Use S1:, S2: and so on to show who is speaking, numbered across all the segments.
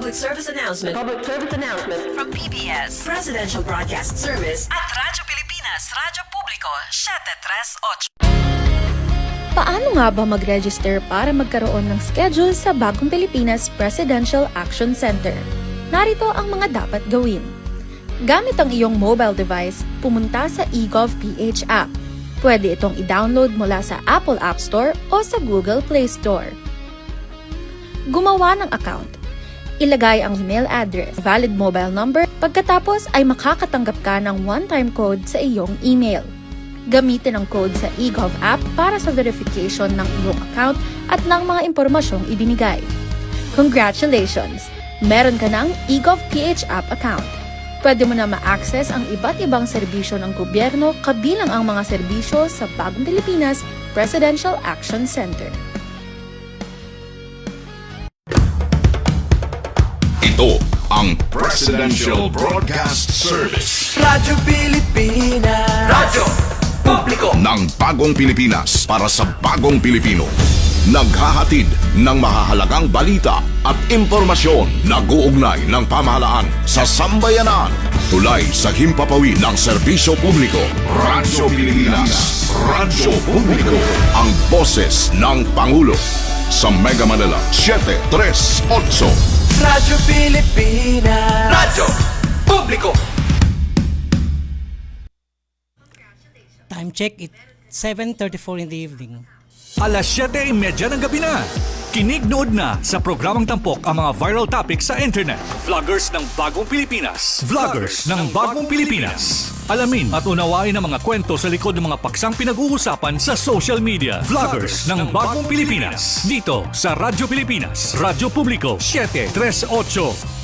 S1: public service announcement from PBS, Presidential Broadcast Service at Radyo Pilipinas, Radyo Publiko, 738.
S2: Paano nga ba mag-register para magkaroon ng schedule sa Bagong Pilipinas Presidential Action Center? Narito ang mga dapat gawin. Gamit ang iyong mobile device, pumunta sa eGovPH app. Pwede itong i-download mula sa Apple App Store o sa Google Play Store. Gumawa ng account. Ilagay ang email address, valid mobile number, pagkatapos ay makakatanggap ka ng one-time code sa iyong email. Gamitin ang code sa eGov app para sa verification ng iyong account at ng mga impormasyong ibinigay. Congratulations! Meron ka ng eGovPH app account. Pwede mo na ma-access ang iba't ibang serbisyo ng gobyerno kabilang ang mga serbisyo sa Bagong Pilipinas Presidential Action Center.
S3: Ito ang Presidential Broadcast Service.
S4: Radyo Pilipinas. Radyo Publiko
S3: Ng Bagong Pilipinas para sa Bagong Pilipino. Naghahatid ng mahahalagang balita at impormasyon na guugnay ng pamahalaan sa sambayanan. Tulay sa himpapawid ng serbisyo publiko. Radyo Pilipinas. Radyo Publiko. Ang boses ng Pangulo. Sa Mega Manila, 738.
S4: Radyo Pilipinas. Radyo Publiko.
S5: Time check, it 7:34 in the evening.
S6: Alas 7:30 ng gabi na. Kinig nood na sa programang tampok ang mga viral topics sa internet. Vloggers ng Bagong Pilipinas. Vloggers ng Bagong Pilipinas. Alamin at unawain ang mga kwento sa likod ng mga paksang pinag-uusapan sa social media. Vloggers ng Bagong Pilipinas. Dito sa Radyo Pilipinas. Radyo Publiko 738.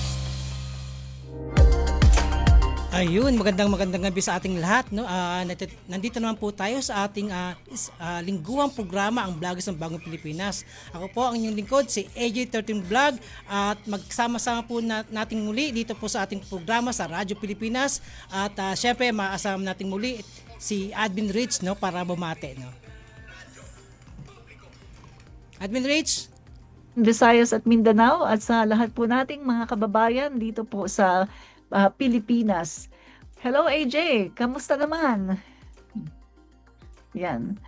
S5: Ayun, magandang gabi sa ating lahat, no. Nandito naman po tayo sa ating lingguhang programa, ang Vloggers ng Bagong Pilipinas. Ako po ang inyong lingkod, si AJ13 Vlog, at magsama-sama po nating muli dito po sa ating programa sa Radyo Pilipinas. At syempre, maasama nating muli si Admin Rich, no, para bumate, no. Admin Rich.
S7: Visayas at Mindanao at sa lahat po nating mga kababayan dito po sa Pilipinas. Hello AJ, kamusta naman? Yan.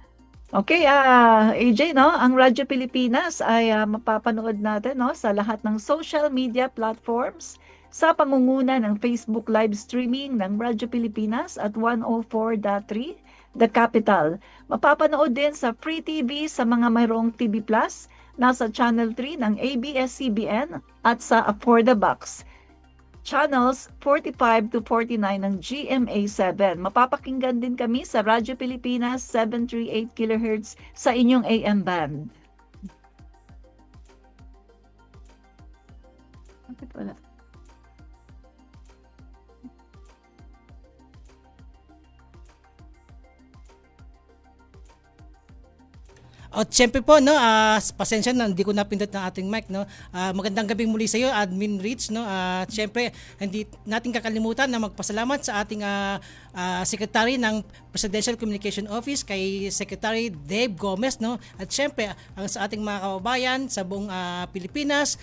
S7: Okay, AJ, no, ang Radyo Pilipinas ay mapapanood natin, no, sa lahat ng social media platforms sa pangunguna ng Facebook live streaming ng Radyo Pilipinas at 104.3 The Capital. Mapapanood din sa Free TV sa mga mayroong TV Plus, nasa Channel 3 ng ABS-CBN at sa For the Box Channels 45 to 49 ng GMA7. Mapapakinggan din kami sa Radyo Pilipinas 738 kHz sa inyong AM band. Bakit wala?
S5: At syempre po, no, pasensya na, hindi ko napindot ng ating mic, no. Magandang gabi muli sa iyo, Admin Rich, no. Syempre, hindi natin kakalimutan na magpasalamat sa ating Secretary ng Presidential Communication Office, kay Secretary Dave Gomez, no. At syempre, sa ating mga kababayan sa buong Pilipinas,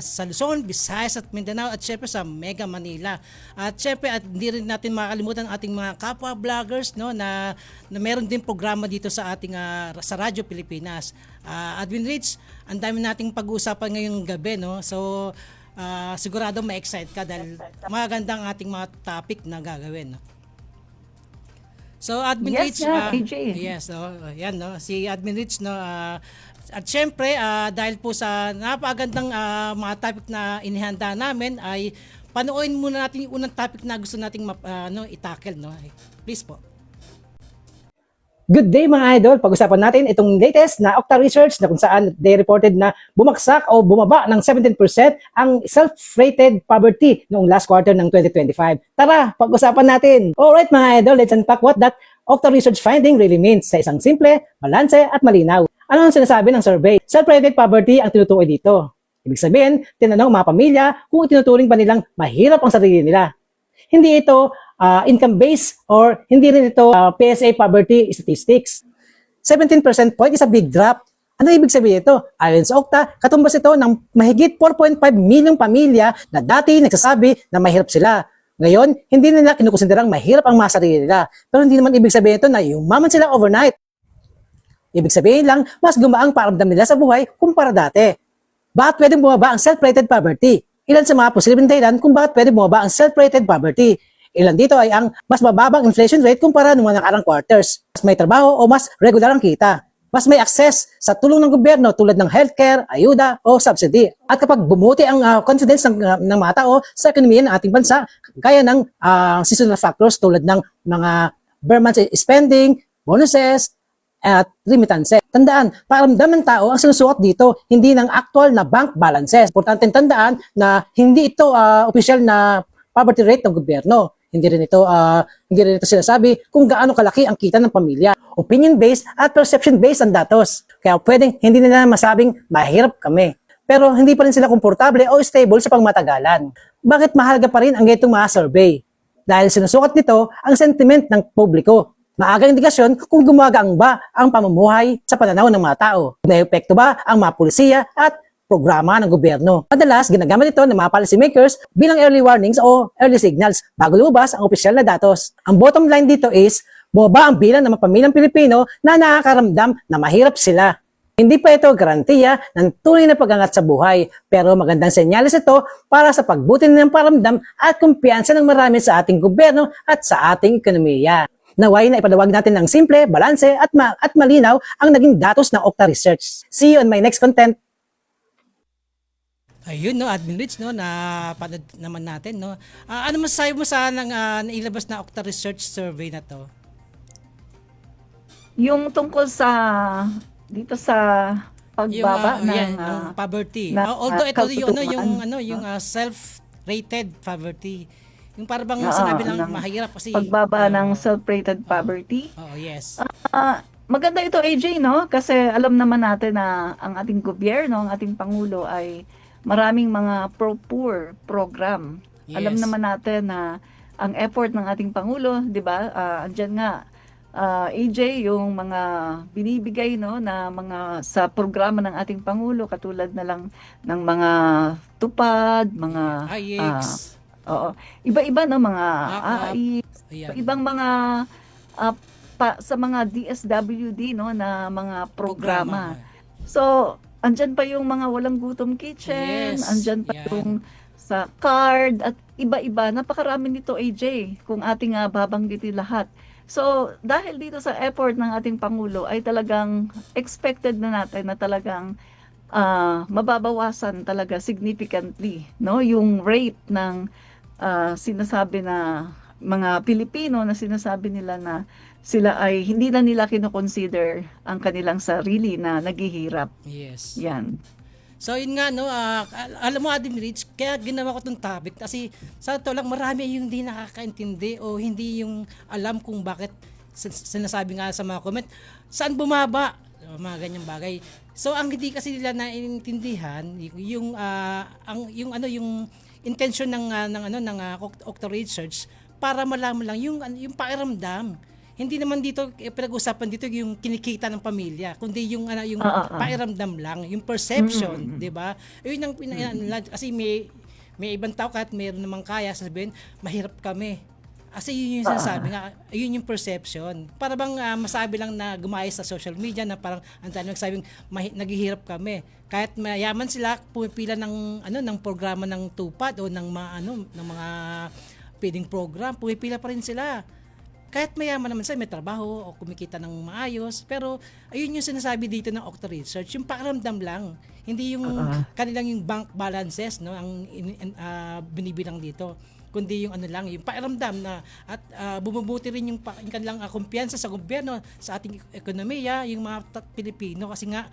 S5: sa Luzon, Visayas at Mindanao, at syempre sa Mega Manila. At syempre, at hindi rin natin makakalimutan ang ating mga kapwa vloggers, no, na meron din programa dito sa ating sa Radyo Pilipinas. Admin Rich, ang dami nating pag-uusapan ngayong gabi, no. So sigurado ma-excite ka dahil magandang ating mga topic na gagawin, no. So Admin Rich, yes, yan, no, si Admin Rich, no. At syempre, dahil po sa napakagandang mga topic na inihanda namin, ay panoorin muna natin yung unang topic na gusto nating i-tackle, no? Please po.
S8: Good day mga idol! Pag-usapan natin itong latest na Okta research na kung saan they reported na bumagsak o bumaba ng 17% ang self-rated poverty noong last quarter ng 2025. Tara, pag-usapan natin! Alright mga idol, let's unpack what that Okta research finding really means sa isang simple, balanse at malinaw. Ano ang sinasabi ng survey? Self-rated poverty ang tinutukoy dito. Ibig sabihin, tinanong mga pamilya kung tinuturing ba nilang mahirap ang sarili nila. Hindi ito income-based or hindi rin ito PSA poverty statistics. 17% point is a big drop. Ano ibig sabihin ito? Ayon sa Okta, katumbas ito ng mahigit 4.5 milyong pamilya na dati nagsasabi na mahirap sila. Ngayon, hindi nila kinukonsiderang mahirap ang mga sarili nila. Pero hindi naman ibig sabihin ito na yumaman sila overnight. Ibig sabihin lang, mas gumaang paramdam nila sa buhay kumpara dati. Bakit pwedeng bumaba ang self-rated poverty? Ilan sa mga posibleng dahilan kung bakit pwedeng bumaba ang self-rated poverty? Ilan dito ay ang mas mababang inflation rate kumpara ng mga nakarang quarters. Mas may trabaho o mas regular ang kita. Mas may access sa tulong ng gobyerno tulad ng healthcare, ayuda o subsidy. At kapag bumuti ang confidence ng mga tao sa ekonomiya ng ating bansa, gaya ng seasonal factors tulad ng mga per month spending, bonuses, at remittances. Tandaan, paramdam ng tao ang sinusuot dito, hindi ng actual na bank balances. Importante tandaan na hindi ito official na poverty rate ng gobyerno. Hindi rin ito sinasabi kung gaano kalaki ang kita ng pamilya. Opinion-based at perception-based ang datos. Kaya pwedeng hindi nila masabing mahirap kami. Pero hindi pa rin sila komportable o stable sa pangmatagalan. Bakit mahalaga pa rin ang ganitong mga survey? Dahil sinusukat nito ang sentiment ng publiko. Maagang indikasyon kung gumagang ba ang pamumuhay sa pananaw ng mga tao. May epekto ba ang mga pulisiya at programa ng gobyerno. Madalas, ginagamit ito ng mga policymakers bilang early warnings o early signals bago lumabas ang opisyal na datos. Ang bottom line dito is, bumaba ang bilang ng mga pamilyang Pilipino na nakakaramdam na mahirap sila. Hindi pa ito garantiya ng tunay na pag-angat sa buhay, pero magandang senyales ito para sa pagbuti ng paramdam at kumpiyansa ng marami sa ating gobyerno at sa ating ekonomiya. Naway na ipadawag natin ng simple, balanse at malinaw ang naging datos ng Okta Research. See you on my next content.
S5: Ayun no, Admin Rich no, napanood naman natin no. Ano masasabi mo sa nailabas na Okta Research survey na to?
S7: Yung tungkol dito sa pagbaba
S5: yung poverty. Although ito yung self-rated poverty. Yung parang bang sinabi lang mahirap kasi
S7: pagbaba ng self-rated poverty.
S5: Yes.
S7: Maganda ito, AJ, no? Kasi alam naman natin na ang ating gobyerno, ang ating pangulo ay maraming mga pro-poor program.
S5: Yes.
S7: Alam naman natin na ang effort ng ating pangulo, 'di ba? Andiyan nga AJ, yung mga binibigay no na mga sa programa ng ating pangulo katulad na lang ng mga tupad, mga oo. Iba-iba no mga ibang mga sa mga DSWD no na mga programa. So, andyan pa yung mga walang gutom kitchen, andyan pa yung sa card at iba-iba. Napakarami nito, AJ, kung ating babanggitin lahat. So, dahil dito sa effort ng ating Pangulo ay talagang expected na natin na talagang mababawasan talaga significantly no yung rate ng sinasabi na mga Pilipino na sinasabi nila na sila ay hindi na nila kino-consider ang kanilang sarili na naghihirap.
S5: Yes.
S7: Yan.
S5: So yun nga no, alam mo Admin Rich, kaya ginawa ko tong topic kasi sa totoo lang marami yung hindi nakakaintindi o hindi yung alam kung bakit sinasabi nga sa mga comment, saan bumaba? Mga ganyang bagay. So ang hindi kasi nila naiintindihan yung intention ng Okta Research para malaman lang yung pakiramdam. Hindi naman dito pinag-usapan dito yung kinikita ng pamilya, kundi yung pakiramdam lang, yung perception, 'di ba? Yun ang kasi may ibang tao kahit mayroon namang kaya sabihin, mahirap kami. Kasi yun yung sinasabi nga, yun yung perception. Para bang masabi lang na gumayos sa social media na parang ang dami nagsabing naghihirap kami. Kahit mayaman sila, pumipila ng programa ng tupad o ng mga feeding program, pumipila pa rin sila. Kahit mayaman naman sila, may trabaho o kumikita ng maayos, pero ayun yung sinasabi dito ng Okta Research, yung pakiramdam lang, hindi yung kanilang yung bank balances no ang binibilang dito, kundi yung yung pakiramdam na at bumubuti rin yung kanilang kumpiyansa sa gobyerno, sa ating ekonomiya, yung mga Pilipino kasi nga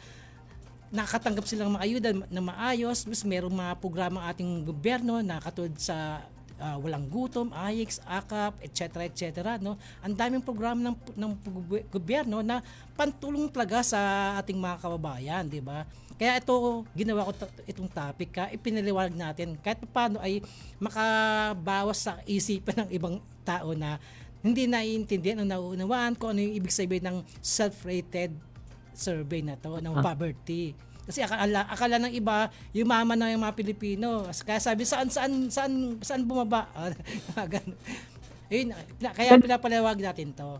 S5: nakatanggap silang mga ayuda na maayos, mas mayroong mga programa ating gobyerno na katulad sa walang gutom, AYEX, AKAP, etc. no. Ang daming programa ng gobyerno na pantulong talaga sa ating mga kababayan, 'di ba? Kaya ito ginawa ko itong topic ipinaliwanag natin kahit paano ay makabawas sa isipan ng ibang tao na hindi naiintindihan o nauunawaan kung ano yung ibig sabihin ng self-rated survey na to ng poverty. Kasi akala ng iba, yumaman na yung mga Pilipino. Kaya sabi, saan bumaba? Ayun, kaya pinapalawag natin to.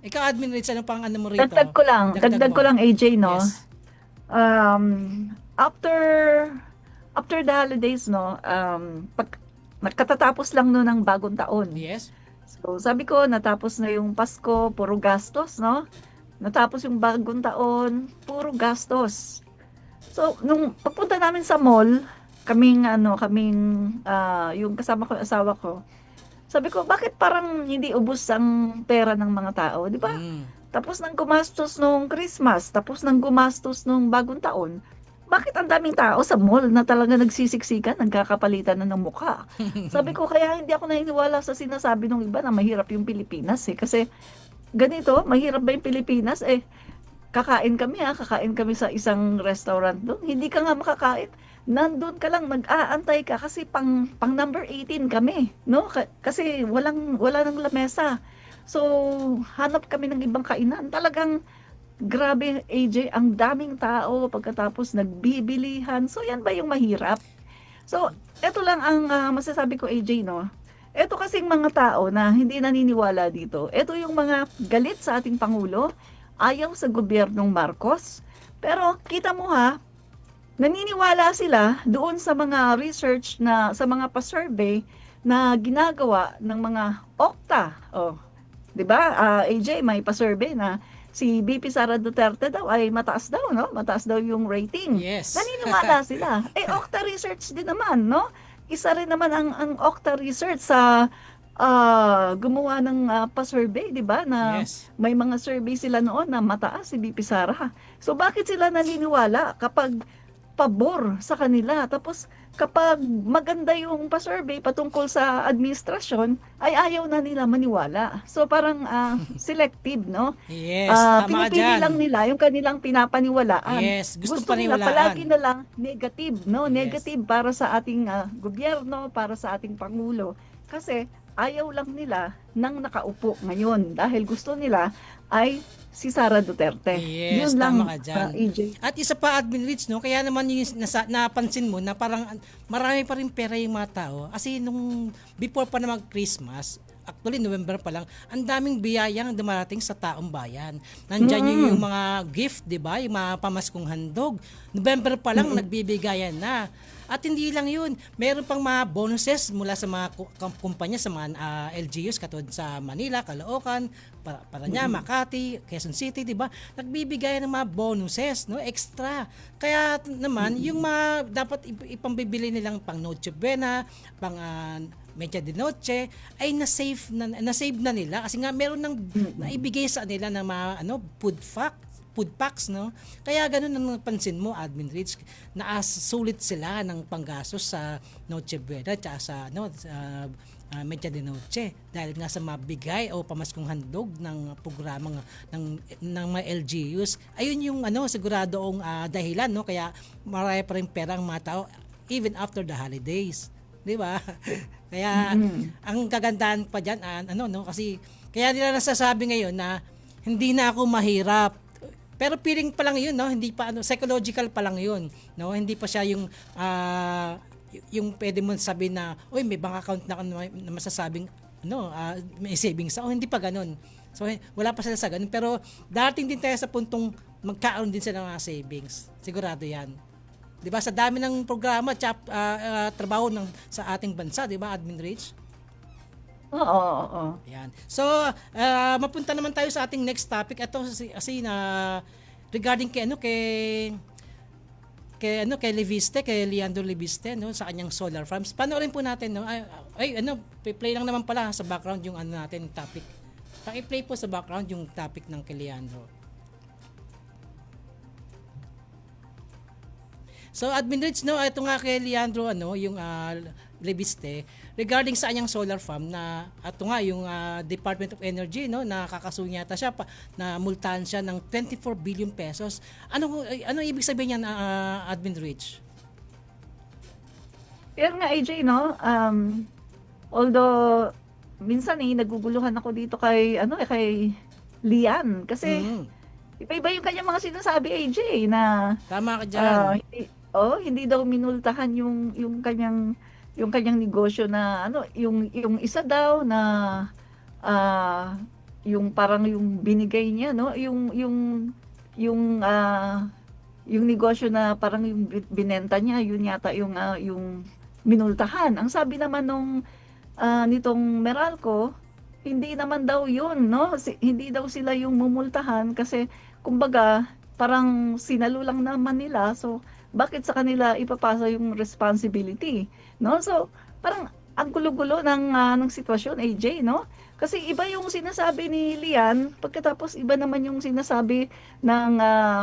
S5: Ikaw, Admin Rich, ano pang ano mo rito?
S7: Dagdag ko lang AJ, no?
S5: Yes.
S7: After the holidays, no, katatapos lang no ng bagong taon.
S5: Yes.
S7: So, sabi ko, natapos na yung Pasko, puro gastos, no? Natapos yung bagong taon, puro gastos. So, nung pagpunta namin sa mall, yung kasama ko, asawa ko, sabi ko, bakit parang hindi ubos ang pera ng mga tao, di ba? Tapos nang gumastos nung Christmas, tapos nang gumastos nung bagong taon, bakit ang daming tao sa mall na talaga nagsisiksikan, nagkakapalitan na ng mukha? Sabi ko, kaya hindi ako naniniwala sa sinasabi ng iba na mahirap yung Pilipinas eh. Kasi ganito, mahirap ba yung Pilipinas? Kakain kami sa isang restaurant doon. Hindi ka nga makakain. Nandun ka lang, mag-aantay ka kasi pang number 18 kami, no? Kasi wala nang lamesa. So, hanap kami ng ibang kainan. Talagang grabe, AJ, ang daming tao pagkatapos nagbibilihan. So, yan ba yung mahirap? So, eto lang ang masasabi ko, AJ, no? Eto kasing mga tao na hindi naniniwala dito. Eto yung mga galit sa ating Pangulo, ayaw sa gobyernong Marcos. Pero, kita mo ha, naniniwala sila doon sa mga research sa mga pa-survey na ginagawa ng mga Okta. 'Di ba? AJ, may pa-survey na si BP Sara Duterte daw ay mataas daw, no? Mataas daw yung rating.
S5: Yes.
S7: Naniniwala sila. Okta Research din naman, no? Isa rin naman ang Okta Research sa gumawa ng pa-survey, 'di ba? Na
S5: Yes.
S7: may mga survey sila noon na mataas si BP Sara. So bakit sila naniniwala kapag pabor sa kanila? Tapos kapag maganda yung pa-survey patungkol sa administrasyon, ay ayaw na nila maniwala. So parang selective, no?
S5: Yes, tama ka
S7: Pinipili
S5: dyan.
S7: lang nila yung kanilang pinapaniwalaan.
S5: Yes, gusto
S7: nila
S5: paniwalaan.
S7: palagi na lang negative, no?
S5: Yes.
S7: Negative para sa ating gobyerno, para sa ating Pangulo. Kasi ayaw lang nila nang nakaupo ngayon dahil gusto nila ay si Sara Duterte.
S5: Yes,
S7: Yun lang,
S5: tama ka dyan.
S7: AJ.
S5: At isa pa, Admin Rich, no? Kaya naman yung napansin mo na parang marami pa rin pera yung mga tao. Kasi nung before pa na mag-Christmas, actually November pa lang, ang daming biyayang dumarating sa taong bayan. Nandyan yung mga gift, di ba? Yung mga pamaskong handog. November pa lang, nagbibigayan na. At hindi lang yun, meron pang mga bonuses mula sa mga kumpanya, sa mga LGUs katulad sa Manila, Caloocan, Parañaque, Makati, Quezon City, di ba? Nagbibigay ng mga bonuses, no? Extra. Kaya naman, yung mga dapat ipambibili nilang pang Noche Buena, pang Media de Noche, ay na-save na nila kasi nga meron nang naibigay sa nila ng mga food packs, no? Kaya ganun ang napansin mo, Admin Rich, na sulit sila ng panggastos sa Noche Buena at sa Media de Noche dahil nga sa mabigay o pamaskong handog ng programa ng mga LGUs. Ayun yung siguradong dahilan, no? Kaya marami pa rin pera ang mga tao even after the holidays. Di ba? Kaya ang kagandahan pa diyan kasi kaya nila nasasabi ngayon na hindi na ako mahirap. Pero feeling pa lang 'yun, no? Hindi pa psychological pa lang 'yun, no? Hindi pa siya yung pwede mo sabihin na, "Uy, may bank account na ako na masasabing may savings." Hindi pa ganoon. So wala pa sila sa ganun, pero darating din tayo sa puntong magkaroon din sila ng mga savings. Sigurado 'yan. 'Di ba? Sa dami ng programa, trabaho sa ating bansa, 'di ba, Admin Rich?
S7: Oo.
S5: Yan. So, mapunta naman tayo sa ating next topic. Ito kasi regarding kay Leviste, kay Leandro Leviste, no, sa kanyang solar farms. Panoorin po natin, no. Play lang naman pala sa background yung natin topic. Paki-play po sa background yung topic ng kay Leandro. So, Admin Rich, no, ito nga kay Leandro, yung Leviste, regarding sa anyang solar farm na ito nga yung Department of Energy, no, nakakasunyata siya na multahan siya ng 24 billion pesos. Ano ibig sabihin niyan, Admin Rich?
S7: Pero nga AJ, no, although minsan naguguluhan ako dito kay Lian kasi Iba-iba yung kanyang mga sinasabi, AJ, na
S5: Tama ka dyan.
S7: hindi daw minultahan yung kanyang negosyo na ano, yung isa daw na ah, yung parang yung binigay niya, no, yung yung negosyo na parang yung binenta niya, yun yata yung minultahan. Ang sabi naman nitong Meralco, hindi naman daw yun, no? Hindi daw sila yung mumultahan kasi kumbaga parang sinalo lang naman nila. So bakit sa kanila ipapasa yung responsibility, no? So parang ang gulo-gulo ng sitwasyon, AJ, no? Kasi iba yung sinasabi ni Lian, pagkatapos iba naman yung sinasabi ng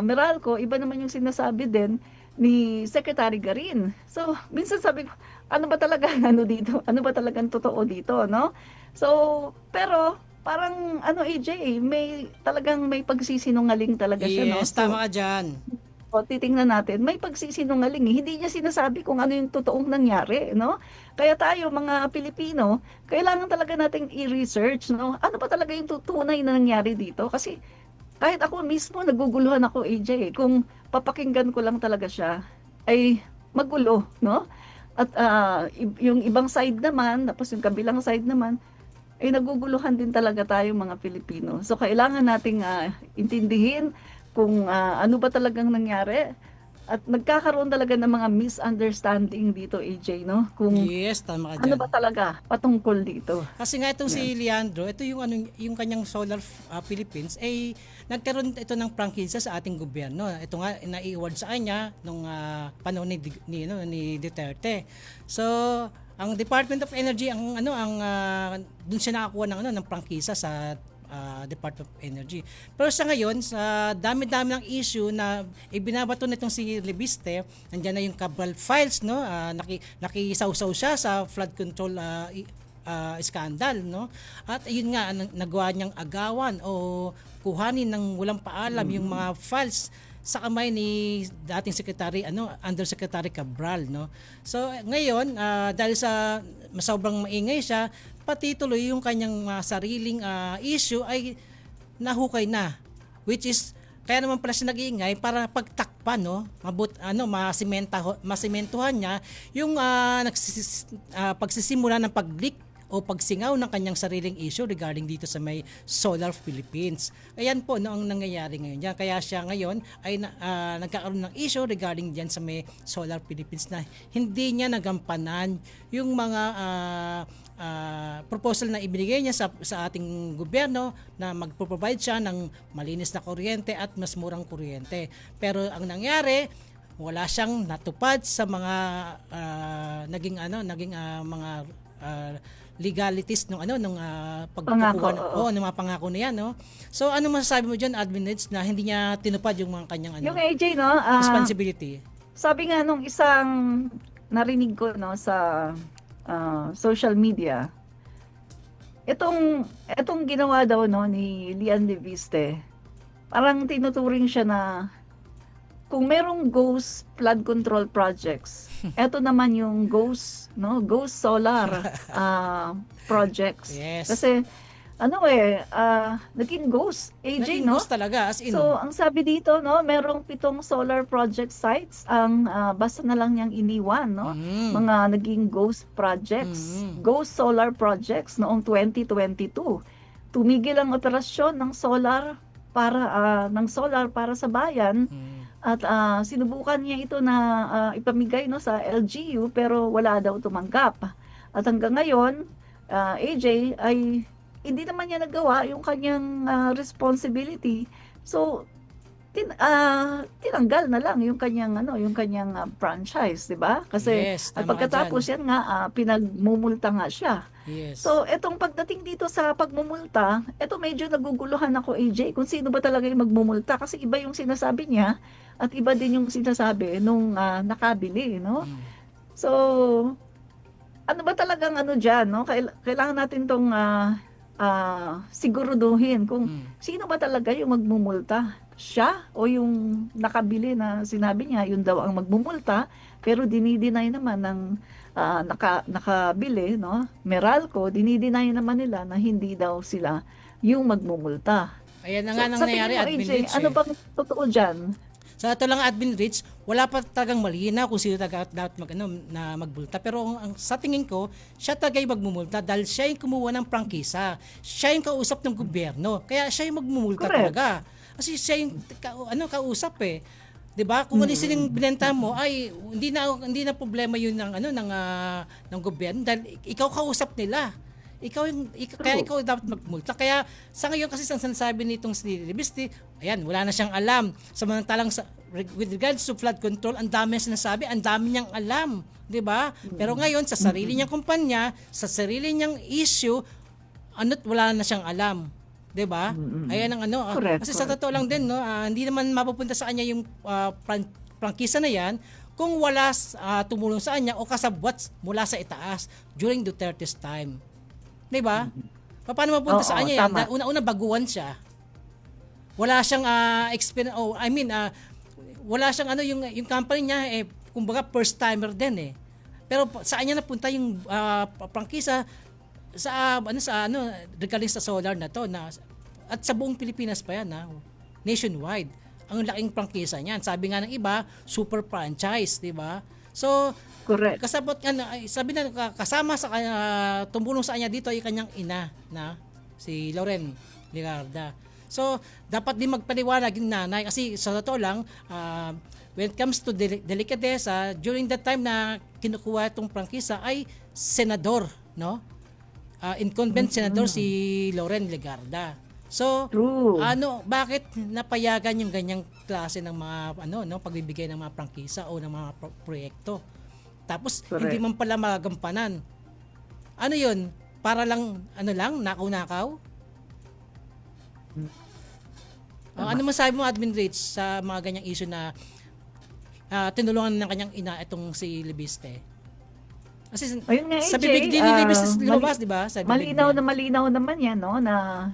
S7: Meralco, iba naman yung sinasabi din ni Secretary Garin. So, minsan sabi ko, ano ba talaga ano dito? Ano ba talagang totoo dito, no? So, pero parang AJ, may pagsisinungaling talaga siya, no?
S5: Yes, tama ka dyan.
S7: O, titingnan natin, may pagsisinungaling. Hindi niya sinasabi kung ano yung totoong nangyari, no? Kaya tayo, mga Pilipino, kailangan talaga nating i-research, no? Ano ba talaga yung tunay na nangyari dito? Kasi kahit ako mismo, naguguluhan ako, AJ. Kung papakinggan ko lang talaga siya, ay magulo, no? At yung ibang side naman, tapos yung kabilang side naman, ay naguguluhan din talaga tayo, mga Pilipino. So, kailangan nating intindihin kung ano ba talagang nangyari at nagkakaroon talaga ng mga misunderstanding dito, AJ, no? Kung
S5: Yes, tama ka
S7: ano
S5: dyan.
S7: ba talaga patungkol dito.
S5: Kasi nga itong si Leandro, ito yung kanyang Solar Philippines ay nagkaroon ito ng prangkisa sa ating gobyerno. Ito nga na-award sa kanya nung panahon ni Duterte. So, ang Department of Energy doon siya nakakuha ng prangkisa sa Department of Energy. Pero sa ngayon, sa dami-dami ng issue na ibinabato nitong si Lebiste, nandiyan na yung Cabral files, no? Nakisaw-saw siya sa flood control scandal, no? At ayun nga, nagawa niyang agawan o kuhanin ng walang paalam yung mga files sa kamay ni dating Undersecretary Cabral, no. So ngayon dahil sa sobrang maingay siya, pati tuloy yung kanyang sariling issue ay nahukay which is kaya naman pala siya nag-iingay para pagtakpan, no, masimentuhan niya yung pagsisimula ng pag-leak o pagsingaw ng kanyang sariling issue regarding dito sa may Solar Philippines. Ayan po ang nangyayari ngayon diyan. Kaya siya ngayon ay nagkakaroon ng issue regarding diyan sa may Solar Philippines na hindi niya nagampanan yung mga proposal na ibinigay niya sa ating gobyerno na magpo-provide siya ng malinis na kuryente at mas murang kuryente. Pero ang nangyari, wala siyang natupad sa mga naging mga legalities nung pagkukuha ng mga pangako na yan, no. So ano masasabi mo diyan, Admin Neds, na hindi niya tinupad yung mga kanyang
S7: Yung AJ, no,
S5: responsibility?
S7: sabi nga nung isang narinig ko, no, sa social media, itong ginawa daw, no, ni Lian Leviste, parang tinuturing siya na kung merong ghost flood control projects, eto naman yung ghost solar projects.
S5: Yes.
S7: Kasi naging ghost, AJ,
S5: Naging
S7: no?
S5: ghost talaga, as in.
S7: So, ang sabi dito, no, merong 7 solar project sites ang basta na lang niyang iniwan, no? Mga naging ghost projects, ghost solar projects noong 2022. Tumigil ang operasyon ng solar para sa bayan. At sinubukan niya ito na ipamigay, no, sa LGU, pero wala daw tumanggap. At hanggang ngayon, AJ ay hindi naman niya nagawa yung kanyang responsibility. So tinanggal na lang yung kanyang franchise, 'di ba? Kasi
S5: Yes,
S7: at
S5: tama ka
S7: pagkatapos yan nga pinagmumulta nga siya.
S5: Yes.
S7: So, etong pagdating dito sa pagmumulta, eto medyo naguguluhan ako, AJ, kung sino ba talaga yung magmumulta kasi iba yung sinasabi niya at iba din yung sinasabi nung nakabili, no? So, ano ba talagang diyan, no? Kailangan natin tong siguruduhin kung sino ba talaga yung magmumulta. Siya o yung nakabili na sinabi niya, yun daw ang magmumulta, pero dinideny naman ng nakabili, no? Meralco, dinideny naman nila na hindi daw sila yung magmumulta.
S5: Ayan na nga
S7: Sa tingin
S5: nangyayari,
S7: mo,
S5: Admin
S7: AJ,
S5: Rich.
S7: ano bang totoo dyan?
S5: Sa ito lang, Admin Rich, wala pa talagang malinaw kung sino talaga dapat magbulta. Pero sa tingin ko, siya talaga yung magmumulta dahil siya yung kumuha ng prangkisa. Siya yung kausap ng gobyerno. Kaya siya yung magmumulta
S7: Correct.
S5: talaga. Kasi siya yung kausap eh. 'Di ba? Kung ano yung binenta mo ay hindi na problema 'yun ng gobyerno dahil ikaw kausap nila. Kaya ikaw dapat magmulta. Kaya sa ngayon kasi ang sinasabi nitong si Libiste, ayan, wala na siyang alam. Samantalang with regards to flood control, ang dami niyang sinasabi, ang dami niyang alam, 'di ba? Pero ngayon sa sarili niyang kumpanya, sa sarili niyang issue, wala na siyang alam. 'Di ba? Ayan ang
S7: Correct,
S5: kasi sa totoo lang din hindi naman mapupunta sa kanya yung prangkisa na 'yan kung wala tumulong sa kanya o kasabwat mula sa itaas during Duterte's time. 'Di ba? Paano mapunta sa kanya 'yan?
S7: tama.
S5: Una-una baguhan siya. Wala siyang experience wala siyang yung company niya kumbaga first timer din eh. Pero sa kanya napunta yung prangkisa sa regarding sa solar na to at sa buong Pilipinas pa yan nationwide ang laking prangkisa niyan, sabi nga ng iba super franchise, di ba? So
S7: Correct.
S5: kasabot nga sabi na kasama sa kanya, tumulong sa kanya dito ay kanyang ina na si Loren Legarda. So dapat din magpaliwanag yung nanay kasi sa totoo lang when it comes to delikadesa during that time na kinukuha itong prangkisa ay senador, no? Incumbent senador si Loren Legarda. So,
S7: True.
S5: bakit napayagan yung ganyang klase ng mga pagbibigay ng mga prangkisa o ng mga proyekto? Tapos
S7: Correct.
S5: hindi man pala magagampanan. Ano 'yun? Para lang nakaw-nakaw? Ano masabi mo, Admin Rich, sa mga ganyang issue na tinulungan ng kanyang ina itong si Libiste? Kasi
S7: Ayun nga,
S5: sa
S7: AJ,
S5: bibig din ni Libiste lumabas, di ba? Sa bibig niya.
S7: malinaw naman yan, no, na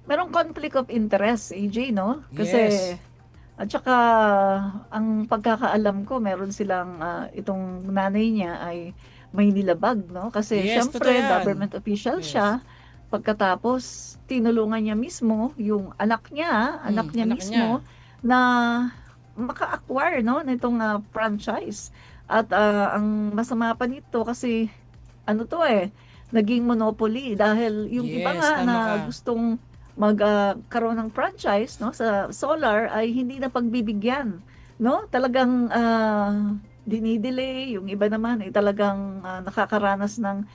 S7: merong conflict of interest, AJ, no? Kasi,
S5: Yes.
S7: at saka, ang pagkakaalam ko, meron silang, itong nanay niya ay may nilabag, no? Kasi,
S5: Yes, totoo
S7: syempre,
S5: yan.
S7: government official
S5: Yes.
S7: siya. Pagkatapos, tinulungan niya mismo yung anak niya
S5: anak
S7: mismo, na maka-acquire, no, nitong franchise. At ang masama pa nito kasi naging monopoly dahil yung iba
S5: Yes,
S7: nga
S5: tama
S7: na
S5: ka.
S7: gustong magkaroon ng franchise, no, sa solar ay hindi na pagbibigyan, no? Talagang dinidelay, yung iba naman ay talagang nakakaranas ng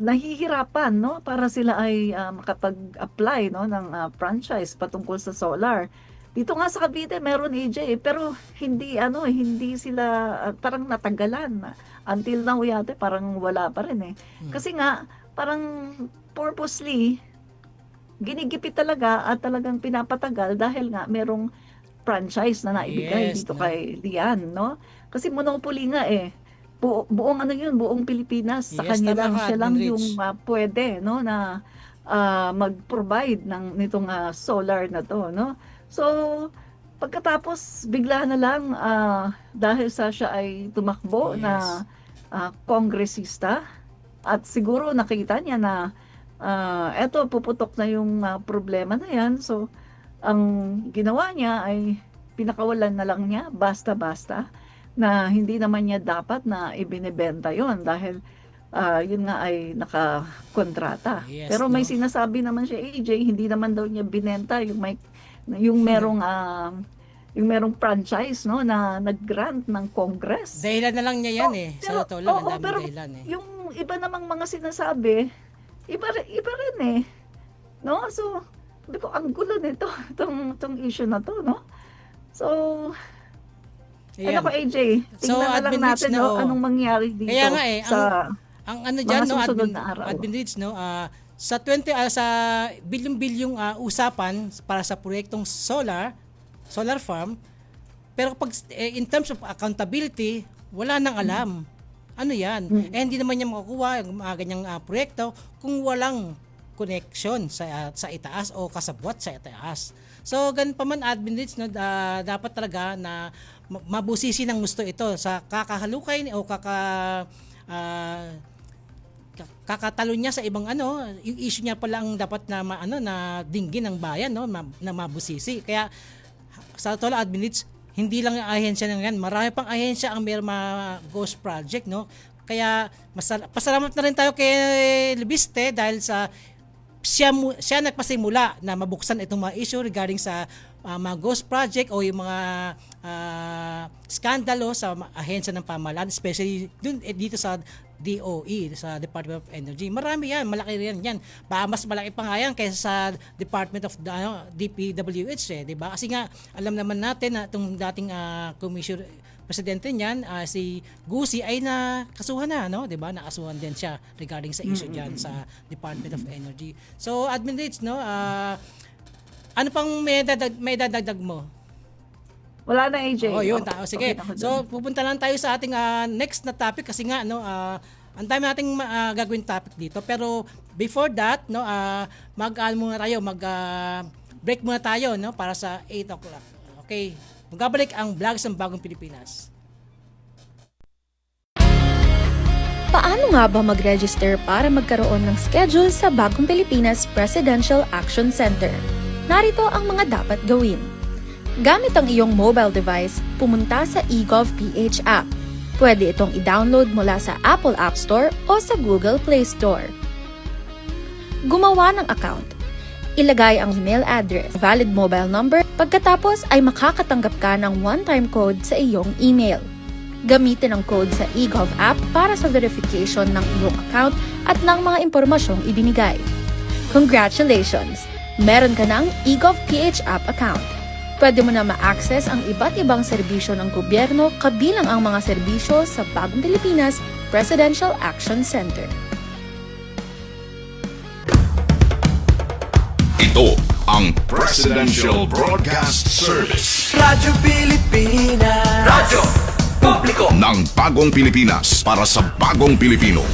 S7: nahihirapan, no, para sila ay makapag-apply, no, ng franchise patungkol sa solar. Dito nga sa Cavite meron, AJ, pero hindi sila parang natagalan. Until now yata parang wala pa rin eh. Kasi nga parang purposely ginigipit talaga at talagang pinapatagal dahil nga merong franchise na naibigay
S5: Yes,
S7: dito
S5: no.
S7: kay Lian, no? Kasi monopoly nga eh. Buong Pilipinas sa
S5: Yes,
S7: kanya
S5: tama
S7: lang,
S5: ka,
S7: siya lang
S5: Admin
S7: yung
S5: Rich.
S7: pwede, no, na mag-provide nitong solar na to, no? So, pagkatapos bigla na lang dahil siya ay tumakbo
S5: Yes.
S7: na kongresista at siguro nakita niya na eto puputok na yung problema na yan. So, ang ginawa niya ay pinakawalan na lang niya basta-basta na hindi naman niya dapat na ibinebenta yon dahil yun nga ay nakakontrata.
S5: Yes,
S7: Pero may
S5: no?
S7: sinasabi naman siya, AJ, hindi naman daw niya binenta yung merong franchise, no, na nag-grant ng Congress.
S5: Dahilan na lang niya yan Sa totoo lang, ang daming
S7: pero
S5: dahilan
S7: yung iba namang mga sinasabi, iba rin eh. No? So, sabi ko, ang gulo nito, itong issue na to, no? So,
S5: Ayan.
S7: ano ko, AJ,
S5: So,
S7: tingnan na lang
S5: Admin Rich,
S7: natin, no, anong mangyari dito
S5: Kaya nga
S7: sa
S5: ang dyan,
S7: mga susunod na araw.
S5: Admin Rich, sa sa bilyong-bilyong usapan para sa proyektong solar farm, pero pag in terms of accountability, wala nang alam. Ano yan? Hindi naman niya makukuha yung mga ganyang proyekto kung walang connection sa itaas o kasabwat sa itaas. So, ganun pa man, Admin Rich, dapat talaga na mabusisi ng gusto ito sa kakahalukay o kakatalo niya sa ibang yung issue niya pala ang dapat na na dinggin ng bayan, no, na mabusisi. Kaya sa totoo lang, admin leads, hindi lang yung ahensya ng yan, marami pang ahensya ang may mga ghost project, no. Kaya pasalamat na rin tayo kay Libiste dahil sa siya nagpasimula na mabuksan itong mga issue regarding sa mga ghost project o yung mga skandalo sa ahensya ng pamahalaan, especially dito sa DOE, sa Department of Energy. Marami yan, malaki rin yan. Mas malaki pa nga yan kaysa sa Department of DPWH, di ba? Kasi nga, alam naman natin na itong dating commissioner, presidente niyan, si Gusi ay nakasuhan na, no? 'Di ba? Nakasuhan din siya regarding sa issue diyan sa Department of Energy. So, admin leads, no? Ano pang may dadagdag mo?
S7: Wala na, AJ.
S5: Oh, yun. Sige.
S7: Okay na ako
S5: So, pupunta lang tayo sa ating next na topic kasi nga, no, ang dami nating gagawin topic dito. Pero before that, no, break muna tayo, no, para sa 8 o'clock. Okay. Magbabalik ang Vlogs ng Bagong Pilipinas.
S2: Paano nga ba mag-register para magkaroon ng schedule sa Bagong Pilipinas Presidential Action Center? Narito ang mga dapat gawin. Gamit ang iyong mobile device, pumunta sa eGovPH app. Pwede itong i-download mula sa Apple App Store o sa Google Play Store. Gumawa ng account. Ilagay ang email address, valid mobile number, pagkatapos ay makakatanggap ka ng one-time code sa iyong email. Gamitin ang code sa eGov app para sa verification ng iyong account at ng mga impormasyong ibinigay. Congratulations! Meron ka ng eGovPH app account. Pwede mo na ma-access ang iba't ibang serbisyo ng gobyerno kabilang ang mga serbisyo sa Bagong Pilipinas Presidential Action Center.
S3: Ito ang Presidential Broadcast Service
S4: Radyo Pilipinas. Radyo Publiko
S3: ng Bagong Pilipinas para sa Bagong Pilipino.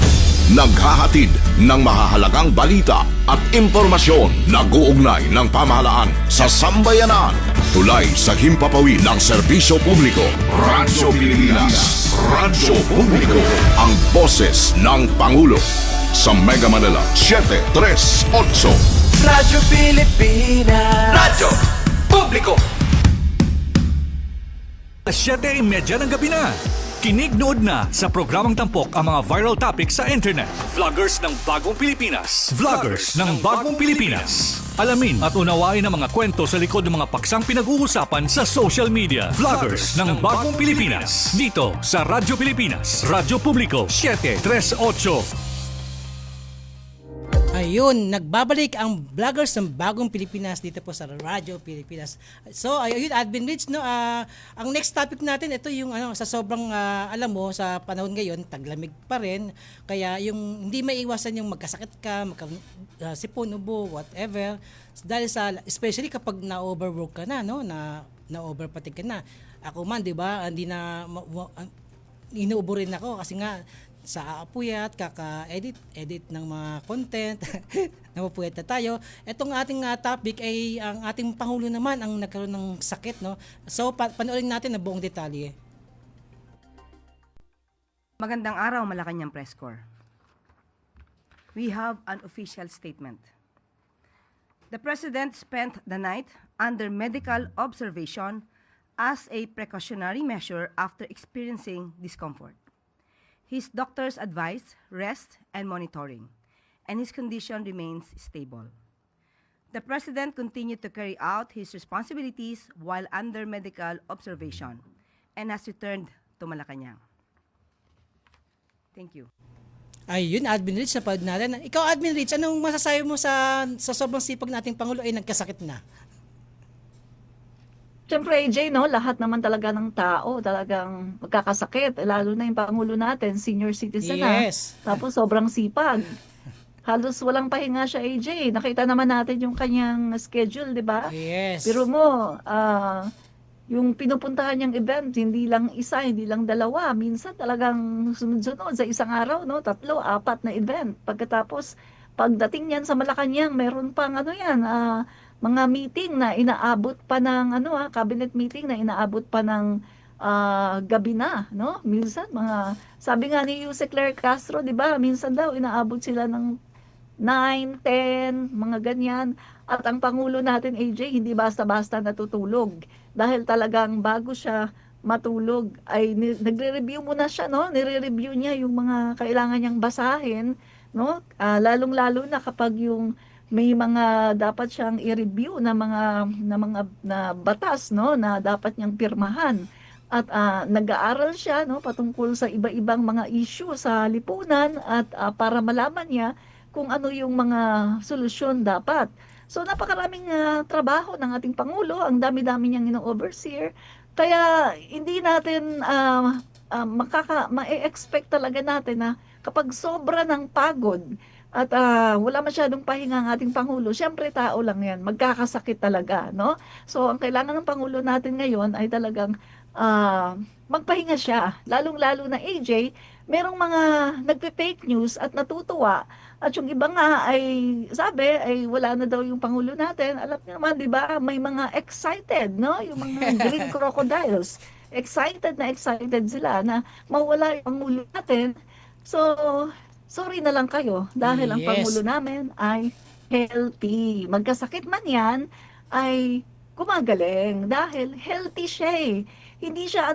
S3: Naghahatid ng mahahalagang balita at impormasyon na guugnay ng pamahalaan sa sambayanan. Tulay sa himpapawid ng serbisyo publiko. Radyo Pilipinas. Radyo Publiko. Ang boses ng Pangulo. Sa Mega Manila, 738.
S4: Radyo Pilipinas. Radyo Publiko
S6: 7:30 ng gabi na. Kinig nood na sa programang tampok ang mga viral topics sa internet. Vloggers ng Bagong Pilipinas. Vloggers ng Bagong Pilipinas. Alamin at unawain ang mga kwento sa likod ng mga paksang pinag-uusapan sa social media. Vloggers ng Bagong Pilipinas. Dito sa Radyo Pilipinas. Radyo Publiko 738.
S5: Ayun, nagbabalik ang Vloggers ng Bagong Pilipinas dito po sa Radyo Pilipinas. So, ayun, Admin Rich, no, ang next topic natin, ito yung sa sobrang, alam mo, sa panahon ngayon, taglamig pa rin. Kaya yung hindi maiwasan yung magkasakit ka, sipon, ubo, whatever. Dahil especially kapag na-overwork ka na, no, na-overfatigue ka na. Ako man, di ba, hindi na, inuubo rin ako kasi nga, sa apuyat, kaka-edit ng mga content, napupuyat na tayo. Itong ating topic ay ang ating Pangulo naman ang nagkaroon ng sakit, no? So, panoorin natin na buong detalye.
S9: Magandang araw, Malacanang Press Corps. We have an official statement. The President spent the night under medical observation as a precautionary measure after experiencing discomfort. His doctors advise rest and monitoring, and his condition remains stable. The President continued to carry out his responsibilities while under medical observation and has returned to Malacanang. Thank you.
S5: Ayun, Admin Rich, napad natin. Ikaw, Admin Rich, anong masasabi mo sa sobrang sipag nating Pangulo ay nagkasakit na?
S7: Siyempre, AJ, no, lahat naman talaga ng tao talagang magkakasakit. Lalo na yung Pangulo natin, senior citizen
S5: Yes.
S7: na. Tapos sobrang sipag. Halos walang pahinga siya, AJ. Nakita naman natin yung kanyang schedule, di ba?
S5: Yes.
S7: Pero mo, yung pinupuntahan niyang event, hindi lang isa, hindi lang dalawa. Minsan talagang sunod-sunod sa isang araw, no? 3, 4 na event. Pagkatapos, pagdating niyan sa Malacanang, meron pang mga meeting na inaabot pa ng cabinet meeting na inaabot pa ng gabi na, no? Minsan sabi nga ni Jose Claire Castro, 'di ba? Minsan daw inaabot sila ng 9, 10, mga ganyan. At ang Pangulo natin, AJ, hindi basta-basta natutulog. Dahil talagang bago siya matulog, ay nagre-review muna siya, no? Nire-review niya yung mga kailangan niyang basahin, no? Lalong-lalo na kapag yung may mga dapat siyang i-review na batas, no? Na dapat niyang pirmahan. At nag-aaral siya, no? Patungkol sa iba-ibang mga issue sa lipunan at para malaman niya kung ano yung mga solusyon dapat. So napakaraming trabaho ng ating Pangulo, ang dami-dami niyang ino-overseer. Kaya hindi natin ma-expect talaga natin na kapag sobra ng pagod at wala masyadong pahinga ang ating Pangulo, syempre tao lang yan, magkakasakit talaga, no? So ang kailangan ng Pangulo natin ngayon ay talagang magpahinga siya. Lalong-lalo na AJ, merong mga nagpe-fake news at natutuwa. At yung iba nga ay sabi ay wala na daw yung Pangulo natin. Alam niyo naman, 'di ba? May mga excited, no? Yung mga green crocodiles. Excited sila na mawala yung Pangulo natin. So, sorry na lang kayo dahil ang
S5: Yes.
S7: Pangulo namin ay healthy. Magkasakit man 'yan ay gumagaling dahil healthy siya eh. Hindi siya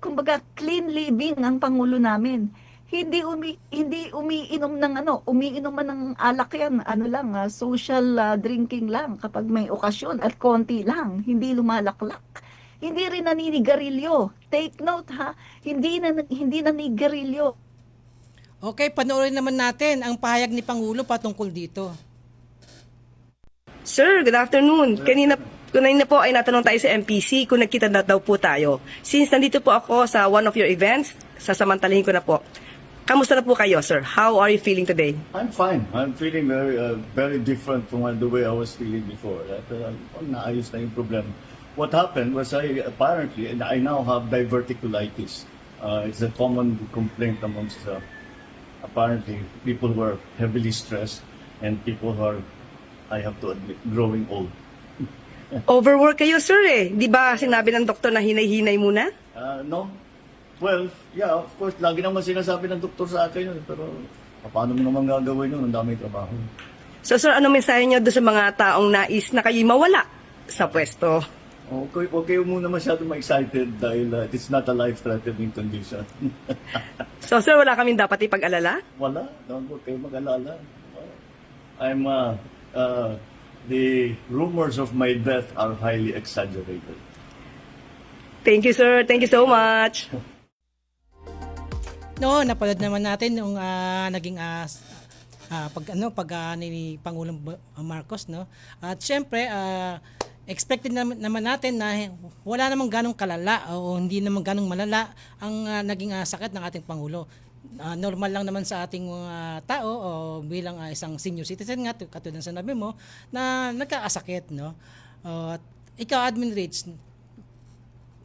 S7: kumbaga clean living ang Pangulo namin. Hindi umiinom umiinom man ng alak yan, social drinking lang kapag may okasyon at konti lang, hindi lumalaklak. Hindi rin naninigarilyo. Take note ha, hindi naninigarilyo.
S5: Okay, panoorin naman natin ang pahayag ni Pangulo patungkol dito.
S9: Sir, good afternoon. Kanina po ay natanong tayo sa MPC kung nagkita na daw po tayo. Since nandito po ako sa one of your events, sasamantalahin ko na po. Kamusta na po kayo, sir? How are you feeling today?
S10: I'm fine. I'm feeling very different from the way I was feeling before. Naayos na yung problem. What happened was I now have diverticulitis. It's a common complaint amongst apparently people who are heavily stressed and people who are, I have to admit, growing old.
S9: Overwork kayo, sir eh. Di ba sinabi ng doktor na hinay-hinay muna?
S10: No. Well, yeah, of course, lagi naman sinasabi ng doktor sa akin yun. Pero paano mo naman gagawin yun? Ang daming trabaho.
S9: So, sir, ano mensahe niyo doon sa mga taong nais na kayo mawala sa pwesto?
S10: Okay, huwag kayo muna masyado ma-excited dahil it's not a life-threatening condition.
S9: So, sir, wala kaming dapat ipag-alala?
S10: Wala. Huwag kayo mag-alala. The rumors of my death are highly exaggerated.
S9: Thank you, sir. Thank you so much.
S5: No, napanood naman natin yung naging ni Pangulong Marcos, no. At syempre, expected naman natin na wala namang ganong kalala o hindi namang ganong malala ang naging sakit ng ating Pangulo. Normal lang naman sa ating mga tao o bilang isang senior citizen nga katulad ng sinabi mo na nagkakasakit, no. At ikaw, Admin Rich,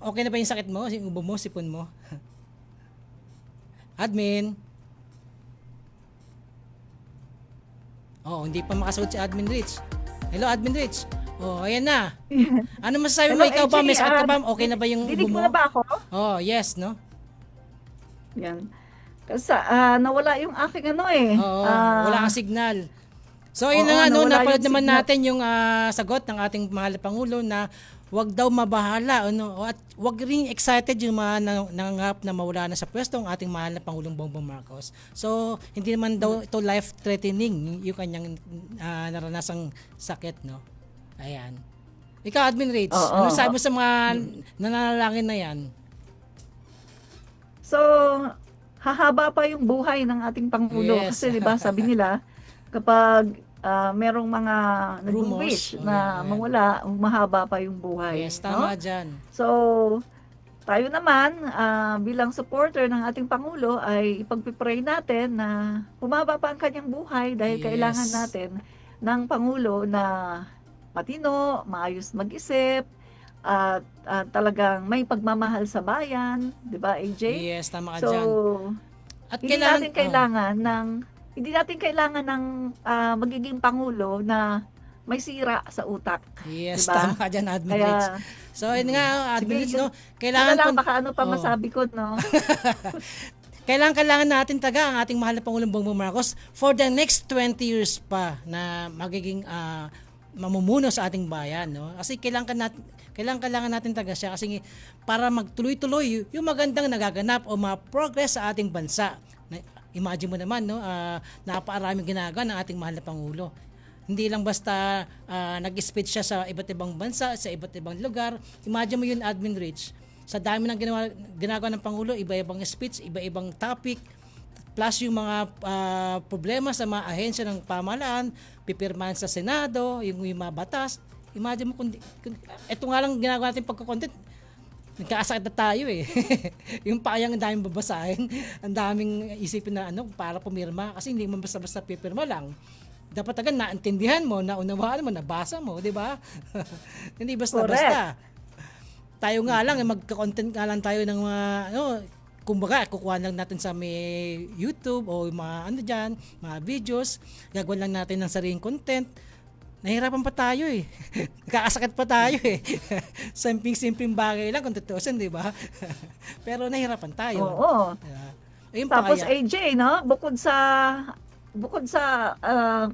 S5: okay na ba yung sakit mo? Yung ubo mo, sipon mo? Admin? Hindi pa makasagot si Admin Rich. Hello, Admin Rich. Ayan na. Ano masasabi mo? Ikaw ba? May sakit ka ba? Okay na ba yung ubo
S7: Dinig
S5: mo?
S7: mo na ba ako?
S5: Yes, no?
S7: Yan. Kasi nawala yung aking
S5: wala kang signal. So, ayun na nga, no, napanood naman natin yung sagot ng ating mahal na Pangulo na wag daw mabahala, at wag ring excited yung mga nangangarap na mawala na sa pwesto ang ating mahal na Pangulong Bongbong Marcos. So, hindi naman daw ito life-threatening yung kanyang naranasang sakit, no? Ayan. Ikaw, Admin Rich, ano sabi mo sa mga nananalangin na yan?
S7: So, hahaba pa yung buhay ng ating Pangulo.
S5: Yes.
S7: Kasi 'di ba sabi nila, kapag merong mga nag-wish na mawala, mahaba pa yung buhay.
S5: Yes, tama dyan.
S7: So, tayo naman, bilang supporter ng ating Pangulo, ay ipagpipray natin na humaba pa ang kanyang buhay dahil kailangan natin ng Pangulo na matino, maayos mag-isip, at talagang may pagmamahal sa bayan, 'di ba, AJ?
S5: Yes, tama ka
S7: So,
S5: dyan. At
S7: hindi natin kailangan ng magiging pangulo na may sira sa utak.
S5: Yes,
S7: Diba?
S5: tama ka dyan, Admin
S7: Kaya,
S5: Rich. So, yun nga, Admin Rich, no?
S7: Kailangan
S5: Kailangan
S7: baka ano pa
S5: Oo.
S7: masabi ko, no?
S5: Kailangan natin ang ating mahal na Pangulong Bongbong Marcos for the next 20 years pa na magiging mamumuno sa ating bayan, no? Kasi kailangan natin siya kasi para magtuloy-tuloy yung magandang nagaganap o ma-progress sa ating bansa. Imagine mo naman, no? Napakaraming ginagawa ng ating mahal na Pangulo. Hindi lang basta nag-speech siya sa iba't ibang bansa, sa iba't ibang lugar. Imagine mo yun, Admin Rich. Sa dami ng ginagawa ng Pangulo, iba-ibang speech, iba-ibang topic, plus yung mga problema sa mga ahensya ng pamahalaan, pipirmahan sa Senado, yung mga batas. Imagine mo kung ito nga lang ginagawa natin pagka-content, nagkakasakit na tayo eh. Yung payang ang daming babasahin, ang daming isipin na para pumirma, kasi hindi mo basta-basta pipirma lang. Dapat agad naintindihan mo, naunawaan mo, nabasa mo, di ba? Hindi basta-basta. Tayo nga lang, magka-content nga lang tayo ng mga, kumbaga, kukuha lang natin sa may YouTube o mga dyan, mga videos, gagawin lang natin ng sariling content. Nahirapan pa tayo eh. Nakakasakit pa tayo eh. Simpleng bagay lang kung tutusin, di ba? Pero nahirapan tayo.
S7: Oo.
S5: Ayun
S7: Tapos
S5: pa kaya.
S7: AJ, no? Bukod sa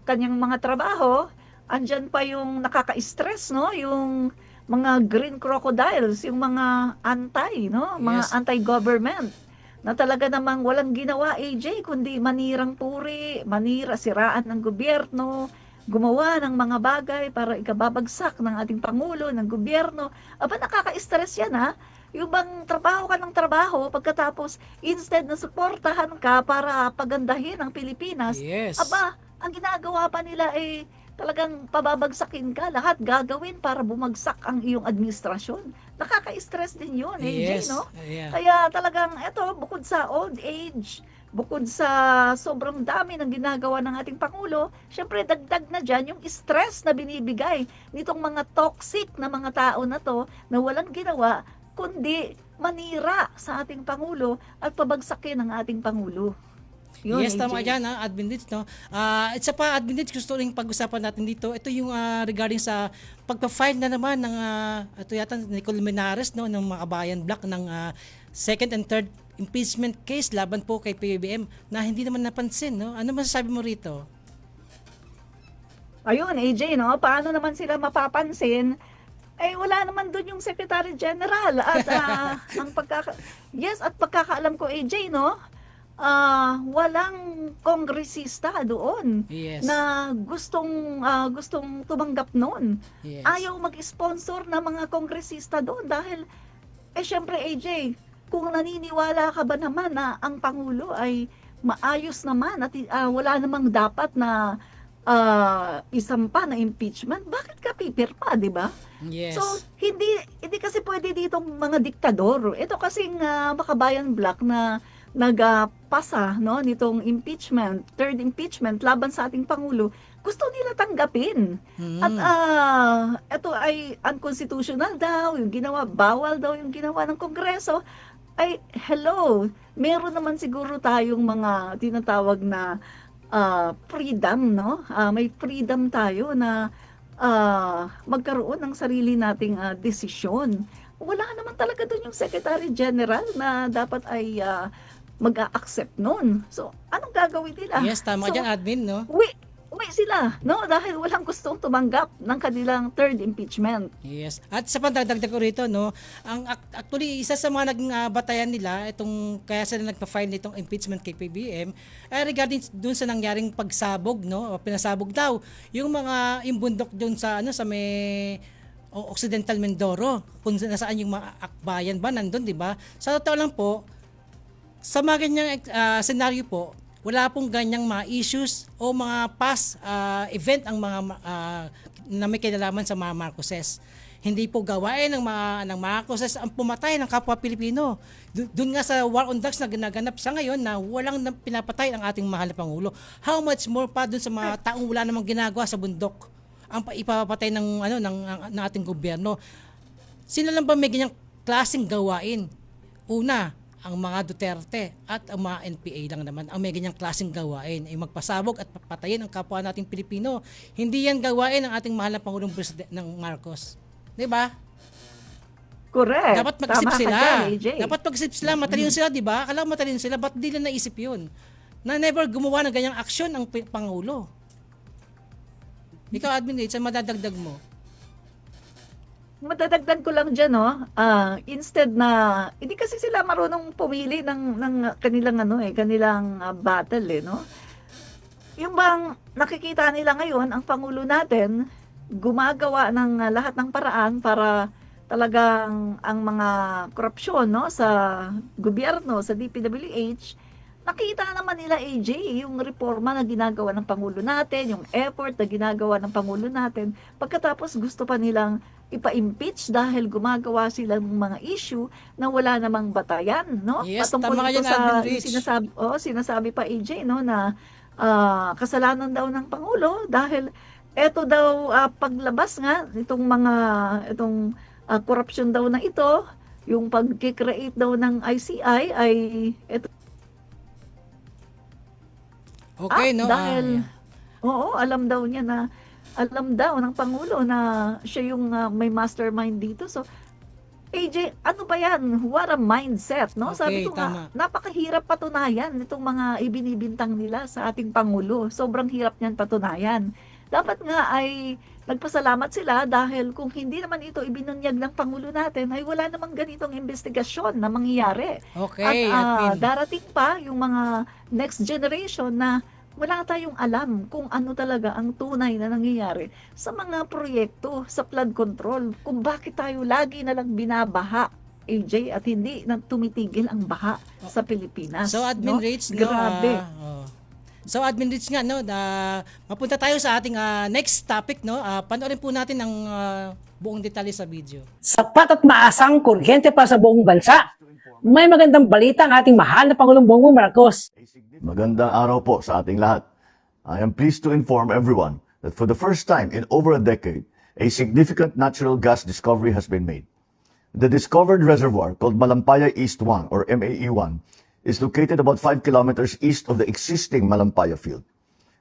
S7: kanyang mga trabaho, andyan pa yung nakaka-stress, no? Yung mga green crocodiles, yung mga mga
S5: Yes.
S7: anti-government na talaga namang walang ginawa AJ kundi manirang puri, siraan ng gobyerno, gumawa ng mga bagay para ikababagsak ng ating Pangulo, ng gobyerno. Aba, nakaka-stress yan ha. Yung bang trabaho ka ng trabaho, pagkatapos instead na suportahan ka para pagandahin ang Pilipinas,
S5: Yes.
S7: aba, ang ginagawa pa nila talagang pababagsakin ka, lahat gagawin para bumagsak ang iyong administrasyon. Nakaka-stress din yun, AJ,
S5: Yes.
S7: no?
S5: Yeah.
S7: Kaya talagang bukod sa old age, bukod sa sobrang dami ng ginagawa ng ating Pangulo, syempre dagdag na dyan yung stress na binibigay nitong mga toxic na mga tao na to na walang ginawa kundi manira sa ating Pangulo at pabagsakin ang ating Pangulo. Yun,
S5: Yes, tama
S7: AJ.
S5: dyan, Admin Rich, no? Isa pa, Admin Rich, gusto rin pag-usapan natin dito. Ito yung regarding sa pagpa-file na naman ng, ito yata, Nicole Menares, no? Ng mga kabayan block ng second and third impeachment case laban po kay PBBM na hindi naman napansin, no? Ano masasabi mo rito?
S7: Ayun, AJ, no? Paano naman sila mapapansin? Wala naman doon yung Secretary General. At at pagkakaalam ko, AJ, no? Walang kongresista doon
S5: Yes.
S7: na gustong tumanggap noon.
S5: Yes.
S7: Ayaw mag-sponsor ng mga kongresista doon dahil syempre AJ, kung naniniwala ka ba naman na ang Pangulo ay maayos naman at wala namang dapat na isampa na impeachment, bakit ka pipirma, di ba?
S5: Yes.
S7: So, hindi kasi pwede ditong mga diktador. Ito kasing makabayan block na nagpasa nitong third impeachment laban sa ating Pangulo, gusto nila tanggapin. At ito ay unconstitutional daw, yung ginawa, bawal daw yung ginawa ng Kongreso. Hello, meron naman siguro tayong mga tinatawag na freedom, no? May freedom tayo na magkaroon ng sarili nating desisyon. Wala naman talaga doon yung Secretary General na dapat ay mag-a-accept nun. So, anong gagawin nila?
S5: Yes, tama
S7: So,
S5: dyan, Admin, no?
S7: uwi sila, no? Dahil walang gustong tumanggap ng kanilang third impeachment.
S5: Yes. At sa pandagdag ko rito, no, actually isa sa mga naging batayan nila kaya sila nagpa-file nitong impeachment kay PBBM regarding dun sa nangyaring pagsabog, no, o pinasabog daw yung bundok dun sa may Occidental Mindoro, kung nasaan yung mga akbayan ba nandun, di ba? Sa totoo lang po, sa mga ganyang senaryo po, wala pong ganyang mga issues o mga past event ang mga na may kinalaman sa mga Marcoses. Hindi po gawain ng mga Marcoses ang pumatay ng kapwa Pilipino. Doon nga sa war on drugs na ginaganap sa ngayon na walang pinapatay ang ating mahal na Pangulo. How much more pa doon sa mga taong wala namang ginagawa sa bundok ang ipapatay ng ng ating gobyerno. Sino lang ba may ganyang klaseng gawain? Una, ang mga Duterte at ang mga NPA lang naman ang may ganyang klaseng gawain ay magpasabog at patayin ang kapwa nating Pilipino. Hindi yan gawain ng ating mahal na Pangulong Presidente ng Marcos. 'Di ba?
S7: Correct.
S5: Dapat mag-isip
S7: Tama ka
S5: sila.
S7: dyan, AJ.
S5: Dapat mag-isip sila. Matalino sila, 'di ba? Akala ko matalino sila, ba't di nila naisip 'yun? Na never gumawa ng ganyang aksyon ang Pangulo. Ikaw, Admin Rich, ang madadagdag mo?
S7: Madadagdag ko lang dyan, no? Instead na, hindi kasi sila marunong pumili ng kanilang kanilang battle, no? Yung bang nakikita nila ngayon, ang Pangulo natin, gumagawa ng lahat ng paraan para talagang ang mga korupsyon, no, sa gobyerno, sa DPWH, nakita naman nila, AJ, yung reforma na ginagawa ng Pangulo natin, yung effort na ginagawa ng Pangulo natin, pagkatapos gusto pa nilang ipa-impeach dahil gumagawa sila ng mga issue na wala namang batayan, no?
S5: Yes,
S7: Patungkol
S5: tama ka
S7: ito
S5: yan, Admin
S7: sa
S5: Rich.
S7: sinasabi pa, AJ, no, na kasalanan daw ng Pangulo dahil eto daw paglabas nga itong korupsyon daw na ito, yung pag-create daw ng ICI ay ito.
S5: Okay, no?
S7: Dahil, oo, alam daw ng Pangulo na siya yung may mastermind dito. So, AJ, ano ba yan? What a mindset, no?
S5: Okay,
S7: Sabi ko
S5: tama.
S7: nga, napakahirap patunayan itong mga ibinibintang nila sa ating Pangulo. Sobrang hirap niyan patunayan. Dapat nga ay nagpasalamat sila dahil kung hindi naman ito ibinunyag ng Pangulo natin, ay wala namang ganitong investigasyon na mangyayari.
S5: Okay,
S7: At
S5: Admin.
S7: darating pa yung mga next generation na wala tayong alam kung ano talaga ang tunay na nangyayari sa mga proyekto, sa flood control, kung bakit tayo lagi na lang binabaha, AJ, at hindi na tumitigil ang baha sa Pilipinas.
S5: So, Admin
S7: no?
S5: Rich, no?
S7: Grabe.
S5: So, Admin Rich nga, no? Mapunta tayo sa ating next topic, no? Panoorin po natin ang buong detalye sa video.
S8: Sapat at maasang kuryente para sa buong bansa. May magandang balita ang ating mahal na Pangulong Bongbong Marcos.
S10: Magandang araw po sa ating lahat. I am pleased to inform everyone that for the first time in over a decade, a significant natural gas discovery has been made. The discovered reservoir, called Malampaya East 1 or MAE-1, is located about 5 kilometers east of the existing Malampaya field.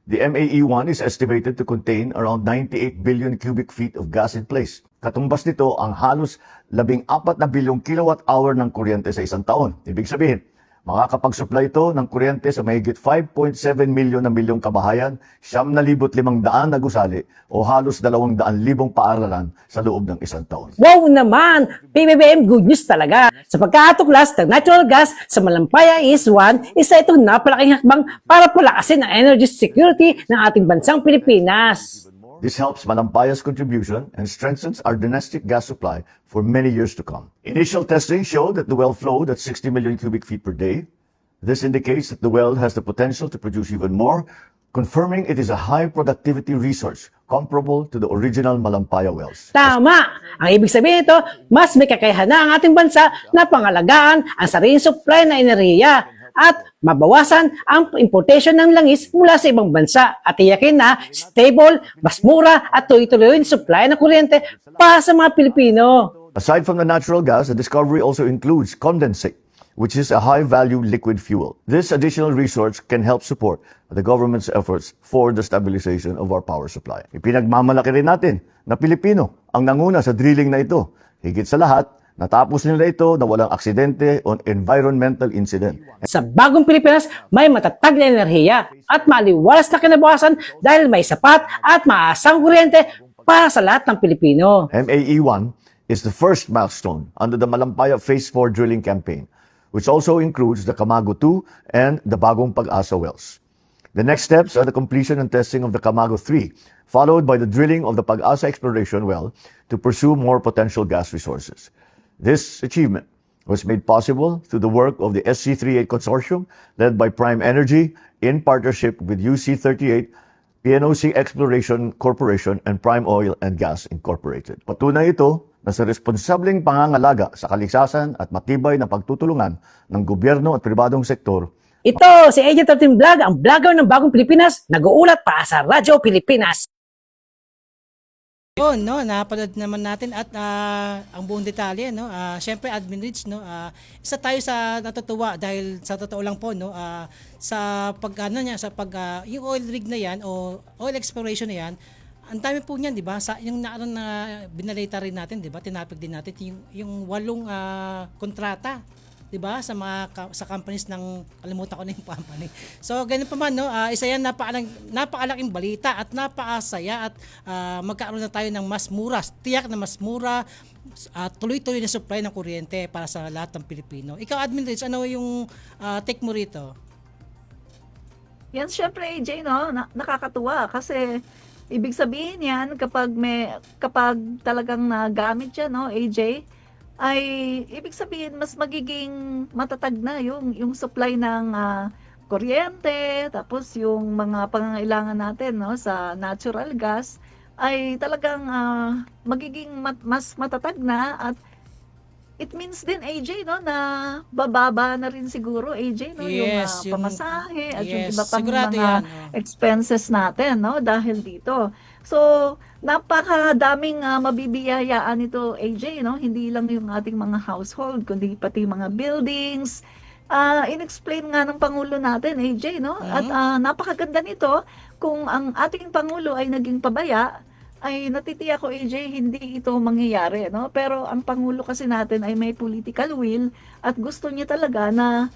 S10: The MAE-1 is estimated to contain around 98 billion cubic feet of gas in place. Katumbas nito ang halos 14 na bilyong kilowatt-hour ng kuryente sa isang taon. Ibig sabihin, makakapag-supply ito ng kuryente sa mahigit 5.7 milyong kabahayan, 9,500 na gusali o halos 200,000 paaralan sa loob ng isang taon.
S8: Wow naman! PBBM good news talaga. Sa pagkakatuklas ng natural gas sa Malampaya East 1, isa itong napalaking hakbang para palakasin ang energy security ng ating bansang Pilipinas.
S10: This helps Malampaya's contribution and strengthens our domestic gas supply for many years to come. Initial testing showed that the well flowed at 60 million cubic feet per day. This indicates that the well has the potential to produce even more, confirming it is a high productivity resource comparable to the original Malampaya wells.
S8: Tama! Ang ibig sabihin ito, mas may kakayahan na ang ating bansa na pangalagaan ang sariling supply na enerhiya at mabawasan ang importation ng langis mula sa ibang bansa at tiyakin na stable, mas mura at tuloy-tuloy yung supply ng kuryente para sa mga Pilipino.
S10: Aside from the natural gas, the discovery also includes condensate, which is a high-value liquid fuel. This additional resource can help support the government's efforts for the stabilization of our power supply. Ipinagmamalaki rin natin na Pilipino ang nanguna sa drilling na ito. Higit sa lahat, natapos nila ito na walang aksidente o environmental incident.
S8: Sa bagong Pilipinas, may matatag na enerhiya at maliwalas na kinabukasan dahil may sapat at maasang kuryente para sa lahat ng Pilipino.
S10: MAE-1 is the first milestone under the Malampaya Phase 4 drilling campaign, which also includes the Camago 2 and the Bagong Pag-asa wells. The next steps are the completion and testing of the Camago 3, followed by the drilling of the Pag-asa exploration well to pursue more potential gas resources. This achievement was made possible through the work of the SC38 Consortium led by Prime Energy in partnership with UC38, PNOC Exploration Corporation, and Prime Oil and Gas Incorporated. Patunay ito na sa responsableng pangangalaga sa kaligsasan at matibay na pagtutulungan ng gobyerno at pribadong sektor.
S8: Ito si Agent 13 Vlog, ang vlogger ng Bagong Pilipinas, nag-uulat para sa Radyo Pilipinas.
S5: Yun, no, napanood naman natin at ang buong detalye, no. Syempre Admin Rich, no. Isa tayo sa natutuwa dahil sa totoo lang po, no, sa yung oil rig na 'yan o oil exploration na 'yan. Ang dami po niyan, 'di ba? Sa yung na binalita rin natin, 'di ba? Tinapik din natin yung 8 kontrata, 'di ba? Sa companies ng kalimutan ko na yung company. So ganun pa man, no, isa yan napakalaking balita at napakasaya at magkaroon na tayo ng mas mura, tiyak na mas mura, tuloy-tuloy na supply ng kuryente para sa lahat ng Pilipino. Ikaw, Admin Rich, ano yung take mo rito?
S7: Yan syempre AJ, no, nakakatuwa kasi ibig sabihin yan kapag talagang nagamit yan, no, AJ, ay ibig sabihin mas magiging matatag na yung supply ng kuryente, tapos yung mga pangangailangan natin, no, sa natural gas ay talagang magiging mas matatag na at it means din AJ, no, na bababa na rin siguro AJ, no,
S5: Yes,
S7: yung pamasahe at yung
S5: yes,
S7: iba pang
S5: sigurado
S7: mga
S5: yan,
S7: expenses natin, no, dahil dito. So, napakadaming mabibiyayaan ito AJ, no, hindi lang yung ating mga household kundi pati mga buildings. In-explain nga ng Pangulo natin AJ, no, at napakaganda nito kung ang ating Pangulo ay naging pabaya ay natitiyak ko AJ hindi ito mangyayari, no? Pero ang Pangulo kasi natin ay may political will at gusto niya talaga na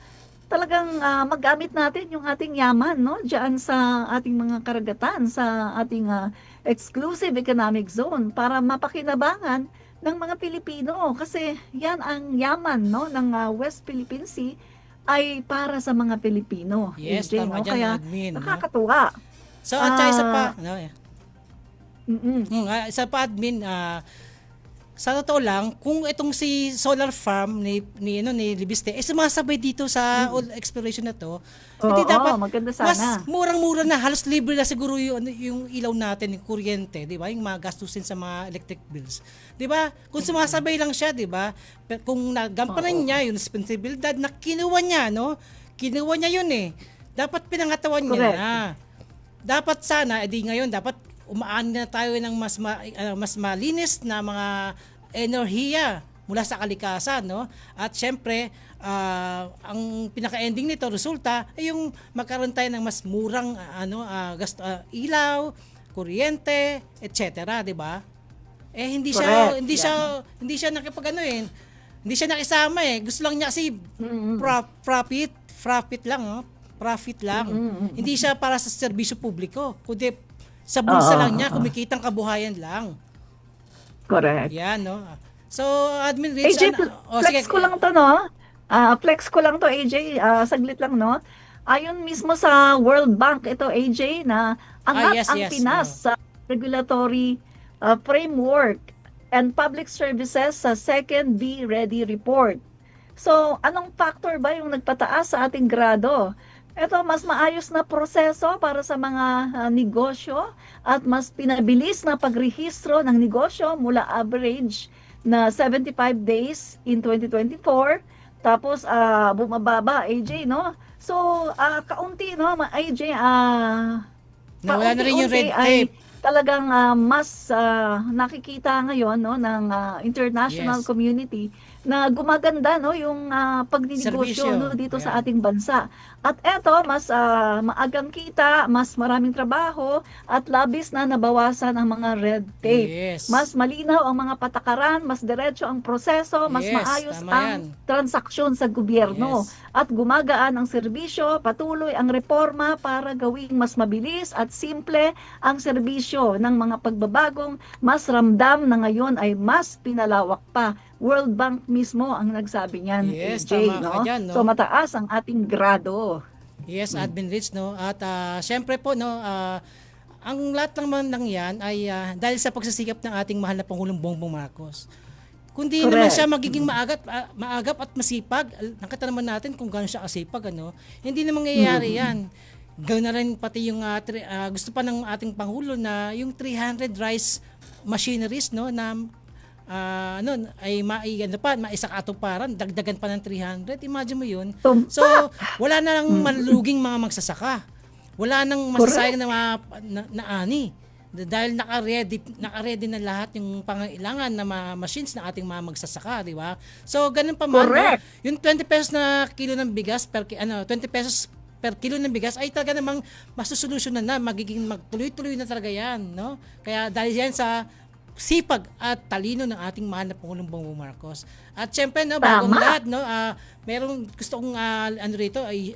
S7: talagang magamit natin yung ating yaman, no? Diyan sa ating mga karagatan, sa ating exclusive economic zone para mapakinabangan ng mga Pilipino kasi yan ang yaman, no, ng West Philippine Sea ay para sa mga Pilipino.
S5: Yes,
S7: AJ,
S5: tama
S7: no?
S5: dyan,
S7: Kaya
S5: Admin, no?
S7: nakakatuwa.
S5: So at saka isa pa, no, isa pa Admin, sa totoo lang, kung itong si solar farm ni Libiste sumasabay dito sa oil exploration na to, hindi dapat
S7: maganda sana.
S5: mas murang-mura na, halos libre na siguro yung ilaw natin, yung kuryente, 'di ba? Yung mga gastusin sa mga electric bills. 'Di ba? Kung sumasabay lang siya, 'di ba? Kung nagampanan niya yung responsibilidad na kinuha niya, no? Kinuha niya yun Dapat pinangatawan niya na. Dapat sana, ngayon dapat umaani na tayo ng mas malinis na mga enerhiya mula sa kalikasan, no? At syempre, ang pinaka-ending nito resulta ay yung magkaroon tayo ng mas murang ilaw, kuryente, etc., 'di ba? Hindi siya hindi siya nakisama Gusto lang niya kasi profit lang, no? Profit lang. Hindi siya para sa serbisyo publiko, kundi sa bulsa lang niya, kumikitang kabuhayan lang.
S7: Correct.
S5: Yan, no? So, Admin Rich,
S7: AJ, flex ko lang to, no? Flex ko lang to, AJ. Saglit lang, no? Ayon mismo sa World Bank, ito, AJ, na angat ang Pinas sa regulatory framework and public services sa second Be Ready report. So, anong factor ba yung nagpataas sa ating grado? Ito, mas maayos na proseso para sa mga negosyo at mas pinabilis na pagrehistro ng negosyo mula average na 75 days in 2024. Tapos, bumababa, AJ, no? So, kaunti, no, AJ,
S5: nawala na rin yung red tape.
S7: Talagang mas nakikita ngayon, no, ng international community na gumaganda, no, yung pagninegosyo, no, dito sa ating bansa. At eto, mas maagang kita, mas maraming trabaho at labis na nabawasan ang mga red tape. Mas malinaw ang mga patakaran, mas diretso ang proseso, mas maayos ang transaksyon sa gobyerno. At gumagaan ang serbisyo, patuloy ang reforma para gawing mas mabilis at simple ang serbisyo ng mga pagbabagong mas ramdam na ngayon ay mas pinalawak pa. World Bank mismo ang nagsabi niyan, AJ, no? Dyan, no? So mataas ang ating grado.
S5: Yes, Admin Rich, no? At syempre po, no, ang lahat naman ng yan ay dahil sa pagsisikap ng ating mahal na Pangulong Bongbong Marcos. Kundi naman siya magiging maagap at masipag. Nakita naman natin kung gaano siya kasipag, ano? Hindi naman mangyayari yan. Gawin na rin pati yung gusto pa ng ating Pangulo na yung 300 rice machineries, no, na ay maisakatuparan, dagdagan pa ng 300. Imagine mo yun. So, wala na lang maluluging mga magsasaka. Wala nang masasayang na ani. dahil naka-ready na lahat yung pangailangan na machines ng ating mga magsasaka, di ba? So ganun pa man, no?
S7: Correct.
S5: Yung 20 pesos na kilo ng bigas 20 pesos per kilo ng bigas ay talaga namang masusolusyonan na, magiging magtuloy-tuloy na talaga yan, no? Kaya dahil yan sa sipag at talino ng ating mahal na Pangulong Bongbong Marcos. At syempre, no, bagong lahat, no, merong gusto kong rito ay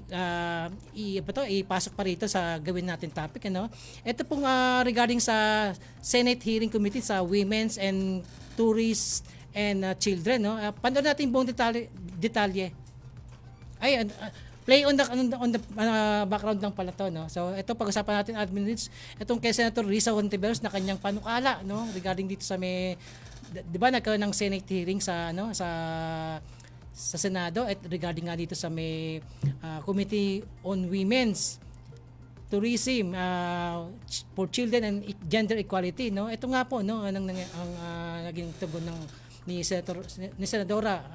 S5: ipasok pa rito sa gawin natin topic, ano. Ito pong regarding sa Senate Hearing Committee sa Women's and Tourists and Children, no. Panoorin natin buong detalye. Ay, play on the background lang pala to, no. So ito pag-usapan natin admin minutes itong kay Senator Risa Hontiveros na kanyang panukala, no, regarding dito sa may 'di ba nagkaroon ng Senate hearing sa sa Senado at regarding nga dito sa may Committee on Women's Tourism for Children and Gender Equality, no. Ito nga po, no, ang naging tugon ni Senadora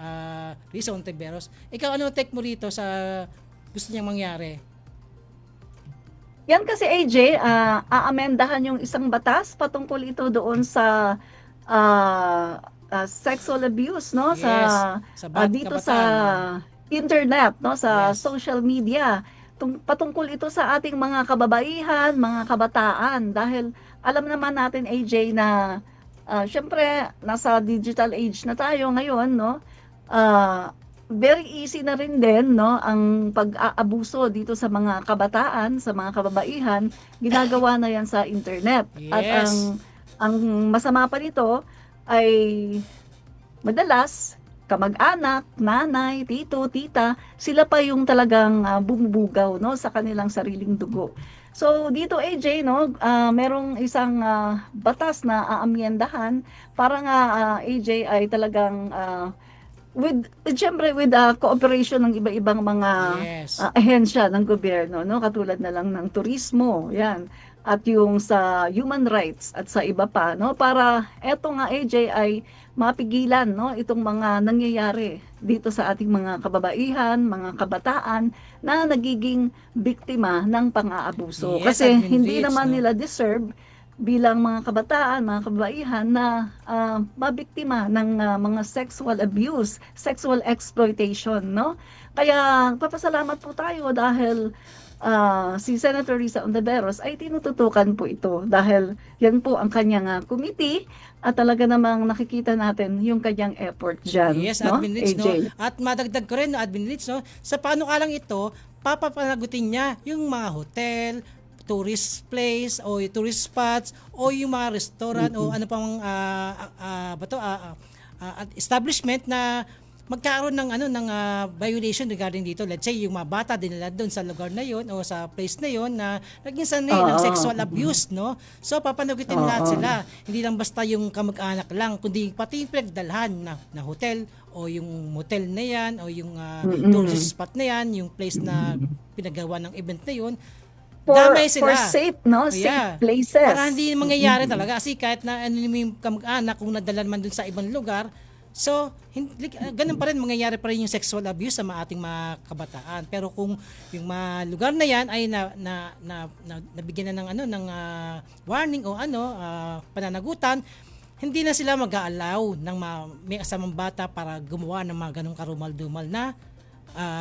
S5: Risa Hontiveros. Ikaw, ano take mo rito sa gusto niyang mangyari?
S7: Yan kasi AJ, aamendahan yung isang batas patungkol ito doon sa sexual abuse, no?
S5: Yes, sa
S7: dito
S5: kabataan,
S7: sa internet, no? Sa
S5: Yes.
S7: social media. Patungkol ito sa ating mga kababaihan, mga kabataan, dahil alam naman natin AJ na syempre nasa digital age na tayo ngayon, no? Very easy na rin din, no, ang pag-aabuso dito sa mga kabataan, sa mga kababaihan, ginagawa na yan sa internet.
S5: Yes.
S7: At ang masama pa nito ay madalas kamag-anak, nanay, tito, tita, sila pa yung talagang bumubugaw, no, sa kanilang sariling dugo. So dito AJ, no, merong isang batas na aamyendahan para nga AJ ay talagang with cooperation ng iba-ibang mga
S5: Yes.
S7: ahensya ng gobyerno, no, katulad na lang ng turismo, yan, at yung sa human rights at sa iba pa, no, para eto nga AJ ay mapigilan, no, itong mga nangyayari dito sa ating mga kababaihan, mga kabataan na nagiging biktima ng pang-aabuso.
S5: Yes,
S7: Kasi
S5: Admin
S7: hindi
S5: Rich,
S7: naman
S5: no?
S7: nila deserve bilang mga kabataan, mga kababaihan na mabiktima ng mga sexual abuse, sexual exploitation, no? Kaya papasalamat po tayo dahil si Senator Risa Hontiveros ay tinututukan po ito dahil yan po ang kanyang committee at talaga namang nakikita natin yung kanyang effort dyan.
S5: Yes,
S7: no?
S5: Admin Rich,
S7: AJ.
S5: no? At madagdag ko rin, no, Admin Rich, no, sa panukalang ito, papapanagutin niya yung mga hotel, tourist place o yung tourist spots o yung mga restaurant o ano pang establishment na magkaroon ng violation regarding dito. Let's say yung mga bata dinala doon sa lugar na yon o sa place na yon na naging sanay ng sexual abuse, no? So papanagutin lahat sila. Hindi lang basta yung kamag-anak lang, kundi pati yung pinagdalhan na hotel o yung motel na yan o yung tourist spot na yan, yung place na pinagawa ng event na yon. Damay sila.
S7: For safe, no? Safe places.
S5: Para hindi mangyayari talaga. Kasi kahit na yung kamag-anak, kung nadalan man dun sa ibang lugar, so, ganun pa rin, mangyayari pa rin yung sexual abuse sa ating mga kabataan. Pero kung yung mga lugar na yan ay nabigyan na ng warning o pananagutan, hindi na sila mag-aalaw ng may asamang bata para gumawa ng mga ganong karumal-dumal na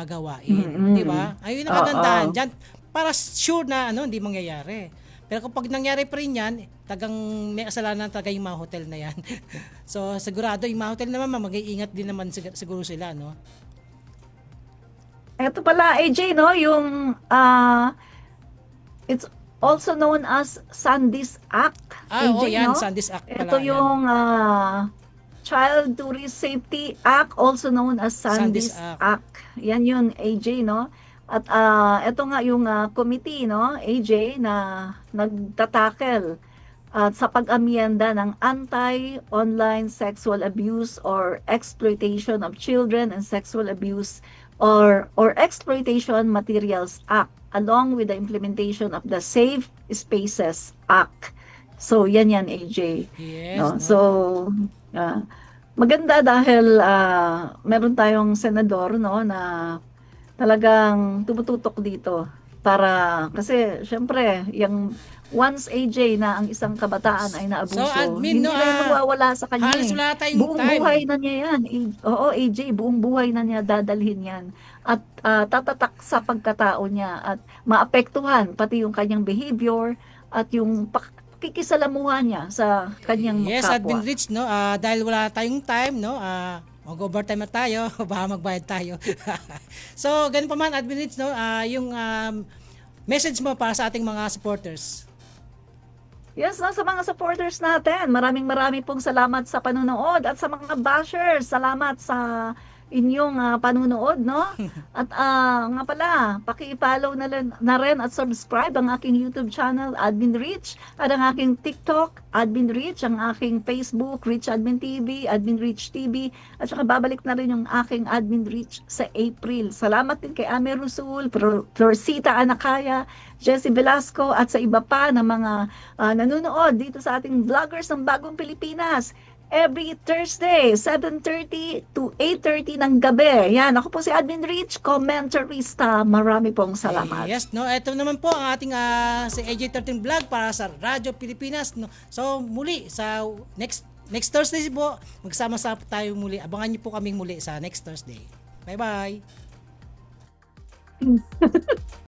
S5: gawain. Di ba? Ayun ang kagandahan dyan. Para sure na hindi mangyayari. Pero kapag nangyari pa rin yan, tagang may kasalanan talaga yung mga hotel na yan. So sigurado yung mga hotel naman mag-iingat din naman siguro sila, no?
S7: Ito pala AJ, no, yung it's also known as Sandys Act. AJ,
S5: yan,
S7: no?
S5: Sandys Act pala.
S7: Ito yung Child Tourist Safety Act, also known as Sandys Act. Yan yun AJ, no? At ito nga yung committee, no, AJ, na nagtatakel sa pag-amyenda ng Anti-Online Sexual Abuse or Exploitation of Children and Sexual Abuse or Exploitation Materials Act, along with the implementation of the Safe Spaces Act. So yan AJ.
S5: Yes,
S7: no? So maganda dahil meron tayong senador, no, na talagang tumututok dito para kasi syempre yung once AJ na ang isang kabataan ay naabuso,
S5: So, admin,
S7: hindi
S5: no,
S7: na mawawala sa kanya.
S5: halos wala tayong
S7: Buong
S5: time.
S7: buhay na niya yan. Oo, AJ, buong buhay na niya dadalhin yan. At tatatak sa pagkatao niya at maapektuhan pati yung kanyang behavior at yung pakikisalamuhan niya sa kanyang
S5: Yes,
S7: kapwa.
S5: Admin Rich, no? Dahil wala tayong time, no? Mag-overtime na tayo, baka magbayad tayo. So, ganun pa man, Admin Rich, no? Yung message mo para sa ating mga supporters.
S7: Yes, no, sa mga supporters natin, maraming pong salamat sa panunood at sa mga bashers, salamat sa inyong panunood, no? At nga pala, paki-follow na rin at subscribe ang aking YouTube channel, Admin Rich, at ang aking TikTok, Admin Rich, ang aking Facebook, Rich Admin TV, Admin Rich TV, at saka babalik na rin yung aking Admin Rich sa April. Salamat din kay Ame Rusul, Florcita Anacaya, Jessie Velasco, at sa iba pa na mga nanonood dito sa ating vloggers ng Bagong Pilipinas. Every Thursday, 7:30 to 8:30 ng gabi. Yan, ako po si Admin Rich, commentarista. Marami pong salamat.
S5: Yes, no? Ito naman po ang ating si AJ13 Vlog para sa Radyo Pilipinas, no? So, muli, sa next Thursday po, magsama-sama tayo muli. Abangan niyo po kaming muli sa next Thursday. Bye-bye!